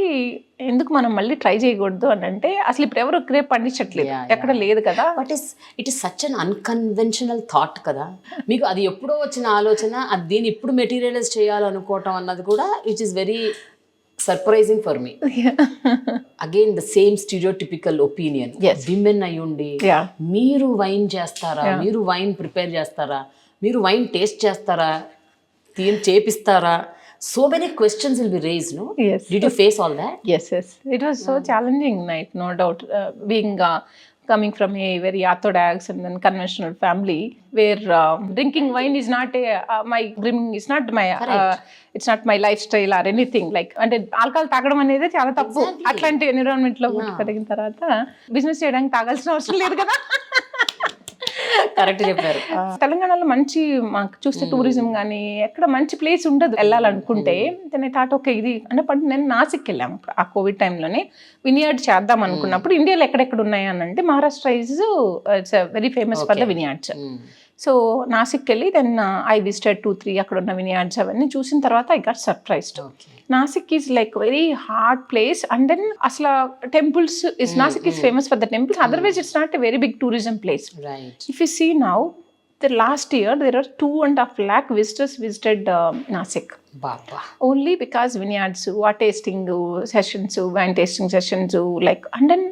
ఎందుకు మనం మళ్ళీ ట్రై చేయకూడదు అని అంటే అసలు ఇప్పుడు ఎవరు గ్రేప్ పండించట్లేదు, ఎక్కడ లేదు కదా. But it is such an unconventional thought కదా మీకు. అది ఎప్పుడో వచ్చిన ఆలోచన, అది దీన్ని ఇప్పుడు మెటీరియలైజ్ చేయాలనుకోవటం అన్నది కూడా it is very surprising for me. Again the same stereotypical opinion, women అయ్యుండి మీరు వైన్ చేస్తారా, మీరు వైన్ ప్రిపేర్ చేస్తారా, మీరు వైన్ టేస్ట్ చేస్తారా, చేపిస్తారా, so many questions will be raised, no? Yes. Did you face all that? Yes. It was so challenging night, no doubt. Being coming from a very orthodox and then conventional family where drinking wine is not my dream, is not my it's not my lifestyle or anything. Like అంటే alcohol తాగడం అనేది చాలా తప్పు. అట్లాంటి environment లో పెరిగిన తర్వాత business చేయడానికి తాగాల్సిన అవసరం లేదు కదా. కరెక్ట్ చెప్పారు. తెలంగాణలో మంచి మాకు చూస్తే టూరిజం కానీ ఎక్కడ మంచి ప్లేస్ ఉండదు వెళ్ళాలనుకుంటే. నేను థాట్ ఓకే ఇది అంటే నేను నాసిక్ వెళ్ళాము ఆ కోవిడ్ టైంలోనే. వినియార్డ్ చేద్దాం అనుకున్నప్పుడు ఇండియాలో ఎక్కడెక్కడ ఉన్నాయి అని అంటే Maharashtra it's very famous for the vineyards. So Nashik వెళ్ళి దెన్ ఐ విజిటెడ్ 2-3 అక్కడ ఉన్న వినియార్డ్స్ అవన్నీ చూసిన తర్వాత I got surprised. Nashik is like very hard place and then అసలు temples is Nashik is famous for the temples, otherwise it's not a very big tourism place. If you see now the last year there are 2.5 lakh visitors visited Nasik. Only because vineyards, tasting sessions, wine tasting sessions, like, and then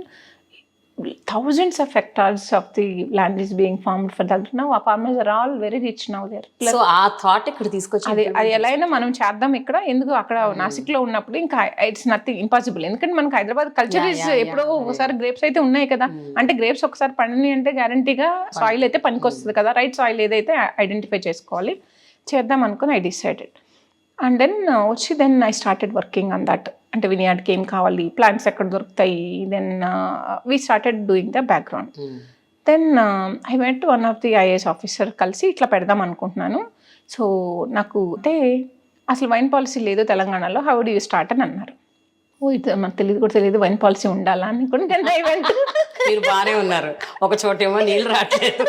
thousands of hectares of the land is being farmed for that. Now our farmers are all very rich now there. So ఆ thought ఇక్కడ తీసుకొచ్చి అది ఎలా అయినా మనం చేద్దాం ఇక్కడ, ఎందుకు అక్కడ నాసిక్ లో ఉన్నప్పుడు ఇంకా ఇట్స్ నథింగ్ ఇంపాసిబుల్. ఎందుకంటే మనకు హైదరాబాద్ కల్చర్ ఇస్ ఎప్పుడో ఒకసారి గ్రేప్స్ అయితే ఉన్నాయి కదా, అంటే గ్రేప్స్ ఒకసారి పండిని అంటే గ్యారంటీగా సాయిల్ అయితే పనికి వస్తుంది కదా, రైట్ సాయిల్ ఏదైతే ఐడెంటిఫై చేసుకోవాలి, చేద్దాం అనుకుని ఐ డిసైడెడ్. అండ్ దెన్ వచ్చి then I started working on that. అంటే వినియార్డ్కి ఏం కావాలి, ప్లాంట్స్ ఎక్కడ దొరుకుతాయి, then we started doing the background. Then I went one of the IAS officer కలిసి ఇట్లా పెడదాం అనుకుంటున్నాను. సో నాకు అంటే అసలు వైన్ పాలసీ లేదు తెలంగాణలో, హౌ డు యూ స్టార్ట్ అని అన్నారు. ఇది మనకు తెలియదు కూడా తెలియదు వైన్ పాలసీ ఉండాలా అనుకుంటే మీరు బాగానే ఉన్నారు, ఒక చోట ఏమో నీళ్ళు రావట్లేదు,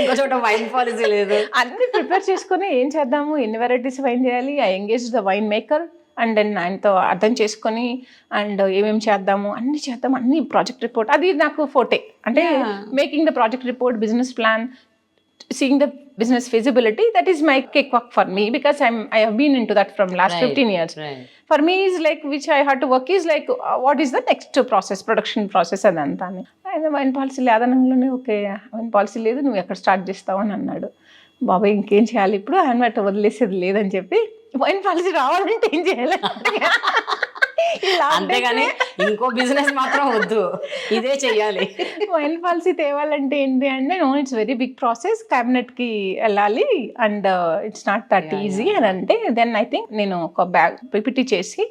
ఇంకో చోట వైన్ పాలసీ లేదు, అన్ని ప్రిపేర్ చేసుకుని ఏం చేద్దాము, ఎన్ని వెరైటీస్ వైన్ చేయాలి, I engage the wine maker and then ఆయనతో అర్థం చేసుకొని అండ్ ఏమేమి చేద్దాము అన్ని చేద్దాం, అన్ని ప్రాజెక్ట్ రిపోర్ట్ అది నాకు ఫోటే. అంటే making the project report, business plan, seeing the business feasibility, that is my cakewalk for me because I have been into that from last 15 years. For me is like which I had to work is like what is the next process, production process అదంతా. ఆయన wine policy లేదనంలోనే okay wine policy లేదు, నువ్వు ఎక్కడ start చేస్తావు అని అన్నాడు. బాబాయ్ ఇంకేం చేయాలి ఇప్పుడు, ఆయన అట్లా వదిలేసేది లేదని చెప్పి వైన్ పాలసీ రావాలంటే ఏం చేయాలి, అంతేగాని ఇంకో బిజినెస్ మాత్రం వద్దు, ఇదే చెయ్యాలి. వైన్ పాలసీ తేవాలంటే ఏంటి అంటే no it's very big process, క్యాబినెట్కి వెళ్ళాలి and it's not that easy అని అంటే దెన్ ఐ థింక్ నేను ఒక పిపిటి చేసి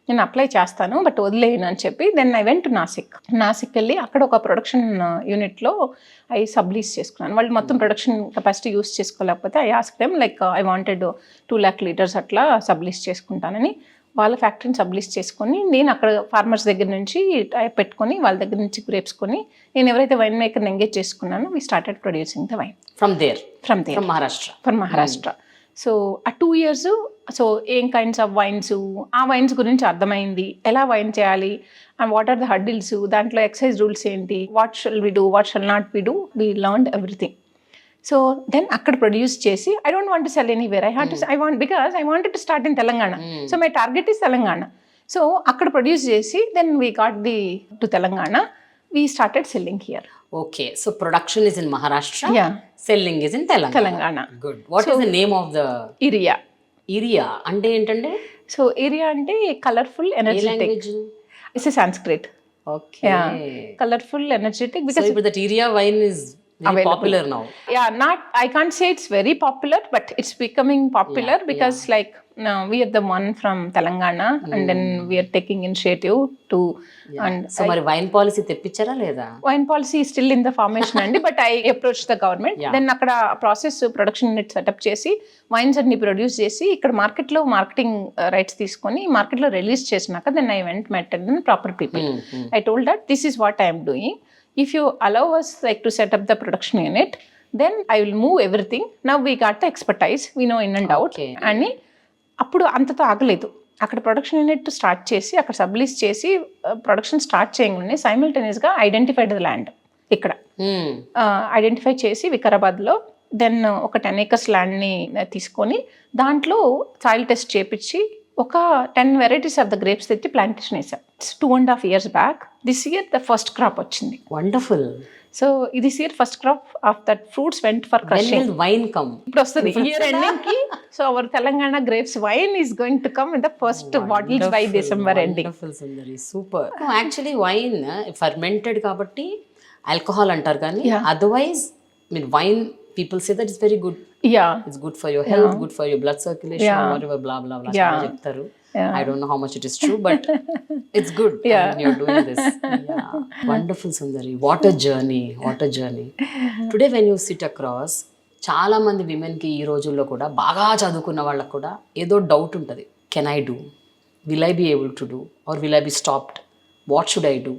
నేను అప్లై చేస్తాను బట్ వదిలేయను అని చెప్పి then I went to Nashik వెళ్ళి అక్కడ ఒక ప్రొడక్షన్ యూనిట్లో ఐ సబ్లీస్ చేసుకున్నాను. వాళ్ళు మొత్తం ప్రొడక్షన్ కెపాసిటీ యూస్ చేసుకోలేకపోతే I ask them like I wanted 2 lakh liters అట్లా సబ్లీస్ చేసుకుంటానని వాళ్ళ ఫ్యాక్టరీని సబ్లీస్ చేసుకొని నేను అక్కడ ఫార్మర్స్ దగ్గర నుంచి పెట్టుకొని వాళ్ళ దగ్గర నుంచి గ్రేప్స్ కొని నేను ఎవరైతే వైన్ మేకర్ని ఎంగేజ్ చేసుకున్నానో we started producing the wine from Maharashtra. So ఆ 2 years సో ఏం కైండ్స్ ఆఫ్ వైన్స్, ఆ వైన్స్ గురించి అర్థమైంది, ఎలా వైన్ చేయాలి and what are the hurdles, దాంట్లో ఎక్సైజ్ రూల్స్ ఏంటి, what shall we do, what shall not we do, we learned everything. So then అక్కడ ప్రొడ్యూస్ చేసి I don't want to sell anywhere, because I wanted to start in Telangana. So my target is Telangana. So అక్కడ produce చేసి then we got to Telangana, we started selling here. Okay, so production is in Maharashtra, selling is in Telangana. Good. What is the name of the Irya అంటే ఏంటంటే? So Irya అంటే colourful energetic, it's Sanskrit. Okay, colourful energetic because that iria wine is very popular now. I can't say it's very popular but it's becoming popular because like we are the one from Telangana and then we are taking initiative to and so mari wine policy తెప్పించారా లేదా? Wine policy is still in the formation అండి, but I approached the government. Then అక్కడ process production unit setup చేసి wines అన్ని produce చేసి ఇక్కడ మార్కెట్లో marketing rights తీసుకొని మార్కెట్లో రిలీజ్ చేసినాక then I went met and proper people. I told that this is what I am doing. If you allow us like to set up the production unit, then I will move everything. Now we got the expertise, we know in and out. అని అప్పుడు అంతతో ఆగలేదు, అక్కడ production unit start చేసి అక్కడ సబ్లీస్ చేసి production start చేయగానే సైమల్టేనియస్గా identified the land ఇక్కడ identify చేసి వికారాబాద్లో దెన్ ఒక 10 acres ల్యాండ్ని తీసుకొని దాంట్లో సాయిల్ టెస్ట్ చేపించి ఒక 10 వెరైటీస్ ఆఫ్ ద గ్రేప్స్ తెచ్చి ప్లాంటేషన్ వేసాం. 2.5 years back. This year the first crop వచ్చింది. Wonderful. So this year first crop of that fruits went for crushing. Wine come ఇప్పుడు వస్తుంది ఇయర్ ఎండింగ్ కి. So our Telangana grapes wine is going to come in the first bottles by December ending. Super. Actually wine fermented కాబట్టి alcohol అంటారు, కానీ otherwise mean wine people say that is very good. It's good for your health, good for your blood circulation, whatever blah blah blah చెప్తారు. I don't know how much it is true, but it's good when you're doing this. Yeah. Wonderful, Sundari. What a journey. What a journey. Today when you sit across, చాలా మంది విమెన్కి ఈ రోజుల్లో కూడా బాగా చదువుకున్న వాళ్ళకు కూడా ఏదో డౌట్ ఉంటుంది. Can I do, will I be able to do, or will I be stopped, what should I do?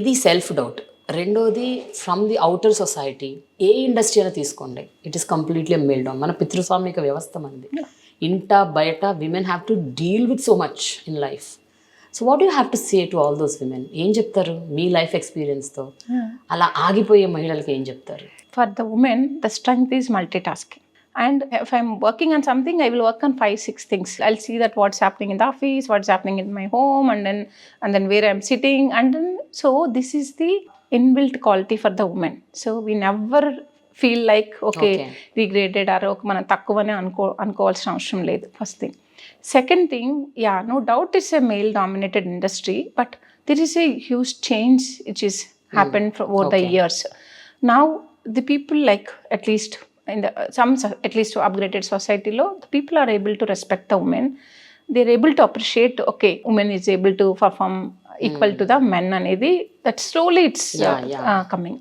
ఇది సెల్ఫ్ డౌట్. రెండోది ఫ్రమ్ ది అవుటర్ సొసైటీ. ఏ ఇండస్ట్రీ అయినా తీసుకోండి, it is completely male down. మన పితృస్వామిక వ్యవస్థ మనది. ఇంట బయట women have to deal with so much in life. So what you have to say to all those women? ఏం చెప్తారు మీ లైఫ్ ఎక్స్పీరియన్స్తో? అలా ఆగిపోయే మహిళలకి ఏం చెప్తారు? For the women, the strength is multitasking. And if I'm working on something, I will work on 5-6 things. I'll see that what's happening in the office, what's happening in my home, and then where I'm sitting. And then, so this is the inbuilt quality for the woman. So we never feel like, okay. Degraded or మనం తక్కువనే అనుకోవాల్సిన అవసరం లేదు. First thing. Second thing, no doubt it's a male dominated industry, but there is a huge change which is happened over the years. Now the people, like at least in the at least upgraded society lo, the people are able to respect the women. They're able to appreciate, okay, women is able to perform equal to the men anedi, that slowly it's coming.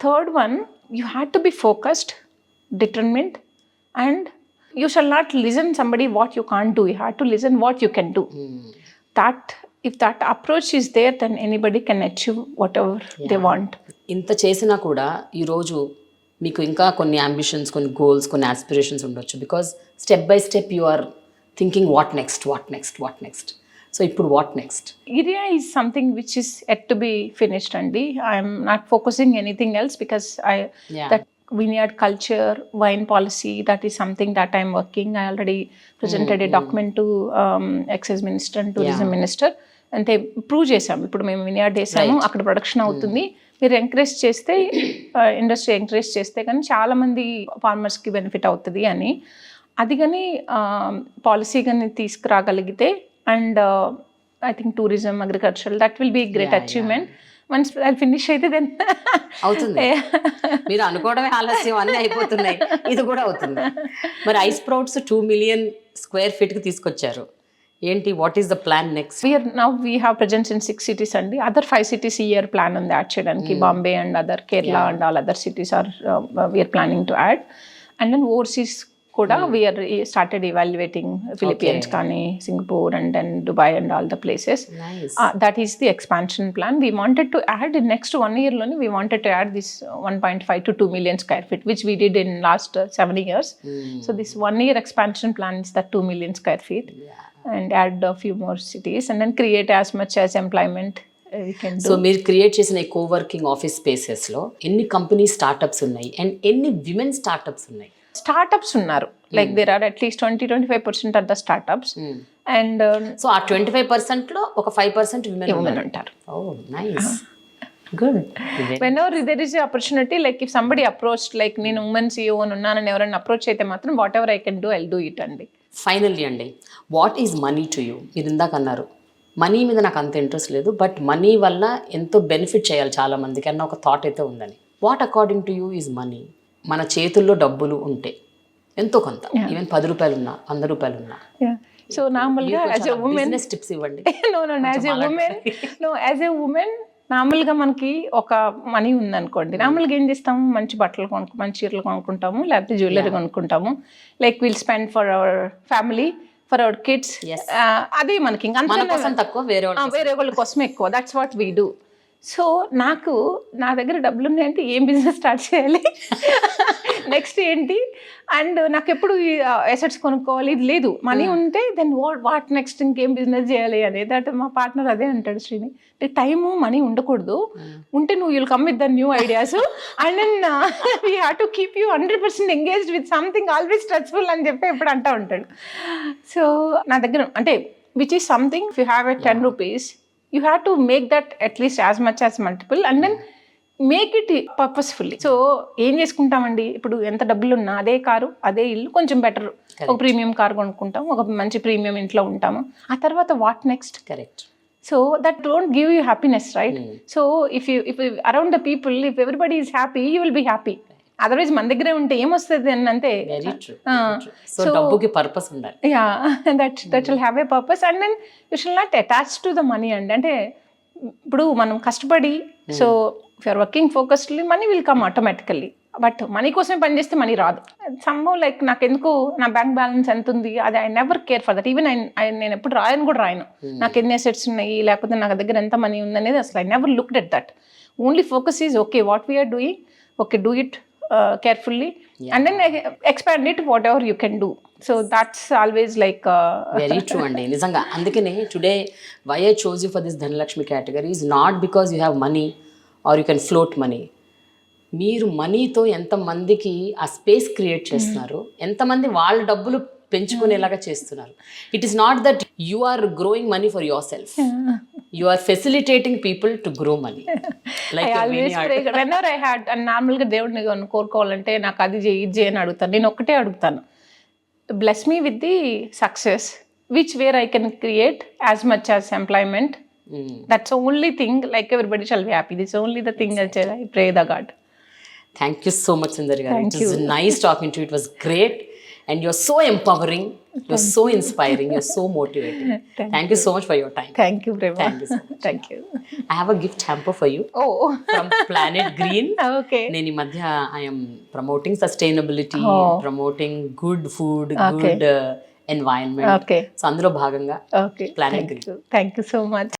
Third one, you had to be focused, determined, and you shall not listen somebody what you can't do. You have to listen what you can do. That if that approach is there, then anybody can achieve whatever they want. ఇంత చేసినా కూడా ఈరోజు మీకు ఇంకా కొన్ని ambitions, కొన్ని goals, కొన్ని aspirations ఉండొచ్చు. Because step by step you are thinking what next. So ఇప్పుడు what next? IRYA is something which is yet to be finished, Andi. I am not focusing anything else because that vineyard culture, wine policy, that is something that I am working. I already presented a document to excise minister and tourism minister. అంటే prove చేసాము. ఇప్పుడు మేము వినియార్డ్ వేసాము, అక్కడ production అవుతుంది. మీరు encourage చేస్తే, industry encourage చేస్తే కానీ చాలామంది ఫార్మర్స్కి బెనిఫిట్ అవుతుంది అని. అది కానీ పాలసీ కానీ తీసుకురాగలిగితే, and I think tourism, agriculture, that will be great achievement. Once అది ఫినిష్ అయితే దెన్ అవుతుంది. మీరు అనుకోవడమే ఆలస్యం, అన్నీ అయిపోతున్నాయి, ఇది కూడా అవుతుంది. మరి iSprout 2 million square feet తీసుకొచ్చారు. ఏంటి, what is the plan next? We have presence in 6 cities అండి. Other 5 cities ఈ ఇయర్ ప్లాన్ ఉంది యాడ్ చేయడానికి. Bombay and other Kerala and all other cities are we're planning to add. And then overseas కూడా we're started evaluating. Philippines కానీ, Singapore and then Dubai and all the places. That is the expansion plan. We wanted to add in next 1 year లోనే we wanted to add this 1.5 to 2 million square feet, which we did in last 7 years. So this 1 year expansion plan is that 2 million square feet. And add a few more cities and then create as much as employment we can do. So మీరు create చేసిన ఈ coworking office స్పేసెస్లో ఎన్ని company startups ఉన్నాయి and ఎన్ని women startups ఉన్నాయి? Startups ఉన్నారు. Like there are at least 20-25% are the startups. And so ఆ 25%లో ఒక 5% విమెన్ ఉంటారు. Oh, nice. Good. Whenever there is an opportunity, like if somebody approached, like నేను women CEO అని ఉన్నానని ఎవరైనా అప్రోచ్ అయితే మాత్రం whatever I can do, I'll do it అండి. ఫైనల్లీ అండి, what is money to you? మీరు ఇందాక అన్నారు మనీ మీద నాకు అంత ఇంట్రెస్ట్ లేదు, బట్ మనీ వల్ల ఎంతో బెనిఫిట్ చేయాలి చాలా మందికి అన్న ఒక థాట్ అయితే ఉందని. What according to you is money? మన చేతుల్లో డబ్బులు ఉంటే ఎంతో కొంత, ఈవెన్ 10 రూపాయలు ఉన్నా, 100 రూపాయలు ఉన్నా. సో నార్మల్గా యాజ్ ఎ ఉమెన్ టిప్స్ ఇవ్వండి. యాజ్ ఎ ఉమెన్ నార్మల్గా మనకి ఒక మనీ ఉందనుకోండి, నార్మల్గా ఏం చేస్తాము, మంచి బట్టలు మంచి చీరలు కొనుక్కుంటాము, లేకపోతే జ్యువెలరీ కొనుక్కుంటాము. Like will spend for our family, for our kids. అదే మనకి ఇంకా తక్కువ, వేరే వాళ్ళ కోసం ఎక్కువ. That's what we do. So నాకు నా దగ్గర డబ్బులు ఉన్నాయంటే ఏం బిజినెస్ స్టార్ట్ చేయాలి, నెక్స్ట్ ఏంటి, అండ్ నాకు ఎప్పుడు అసెట్స్ కొనుక్కోవాలి ఇది లేదు. మనీ ఉంటే దెన్ వాట్ నెక్స్ట్ ఇంకేం బిజినెస్ చేయాలి అనేది. అంటే మా పార్ట్నర్ అదే అంటాడు, శ్రీని అంటే టైము మనీ ఉండకూడదు, ఉంటే నువ్వు you'll come with the new ideas and then we have to keep you 100% engaged with something always stressful అని చెప్పి ఎప్పుడు అంటూ ఉంటాడు. సో నా దగ్గర అంటే which is something, if you have a 10 rupees you have to make that at least as much as multiple and then make it purposefully. So ఏం చేసుకుంటామండి, ఇప్పుడు ఎంత డబ్బులు ఉన్నా అదే కారు అదే ఇల్లు కొంచెం బెటర్, ఒక ప్రీమియం కార్ కొనుక్కుంటాం, ఒక మంచి ప్రీమియం ఇంట్లో ఉంటాము, ఆ తర్వాత what next. Correct. So that don't give you happiness, right? So if around the people, if everybody is happy you will be happy. Otherwise మన దగ్గరే ఉంటే ఏమొస్తుంది అని అంటే, సో డబ్బుకి పర్పస్ ఉండాలి. Yeah, that will have a purpose and then you should not attach to the money అండి. అంటే ఇప్పుడు మనం కష్టపడి, so if you're working focusedly money will come automatically, but money కోసమే పనిచేస్తే మనీ రాదు. సంభవ్ లైక్ నాకు ఎందుకు నా బ్యాంక్ బ్యాలెన్స్ ఎంత ఉంది అది I never care for that. Even నేను ఎప్పుడు రాయను, నాకు ఎన్ని అసెట్స్ ఉన్నాయి లేకపోతే నాకు దగ్గర ఎంత మనీ ఉంది అనేది అసలు I never looked at that. Only focus is okay what we're doing, okay do it carefully and then expand it whatever you can do. So that's always like very true andi nijanga. Andukene today why I chose you for this Dhana Lakshmi category is not because you have money or you can float money. మీరు మనీతో ఎంతమందికి ఆ space create చేస్తున్నారు, ఎంతమంది వాళ్ళ డబ్బులు పెంచుకునేలాగా చేస్తున్నారు. It is not that you are growing money for yourself, you are facilitating people to grow money. Like whenever I had నార్మల్గా దేవుడిని కోరుకోవాలంటే నాకు అది చేయి ఇది చేయి అని అడుగుతాను. నేను ఒక్కటే అడుగుతాను, bless me with the success which where I can create as much as employment. That's only thing, like everybody shall be happy. This only the thing I pray the God. Thank you so much Sundari garu. It was nice talking to you. It was great and you're so empowering, you're so inspiring, you're so motivating. Thank you so much for your time. Thank you Prema. Thank you so much. Thank you. I have a gift hamper for you. Oh, from Planet Green. Okay. Neni madhya I am promoting sustainability, promoting good food, okay. good environment. Okay. So అందులో భాగంగా okay, Planet Green. Thank you so much.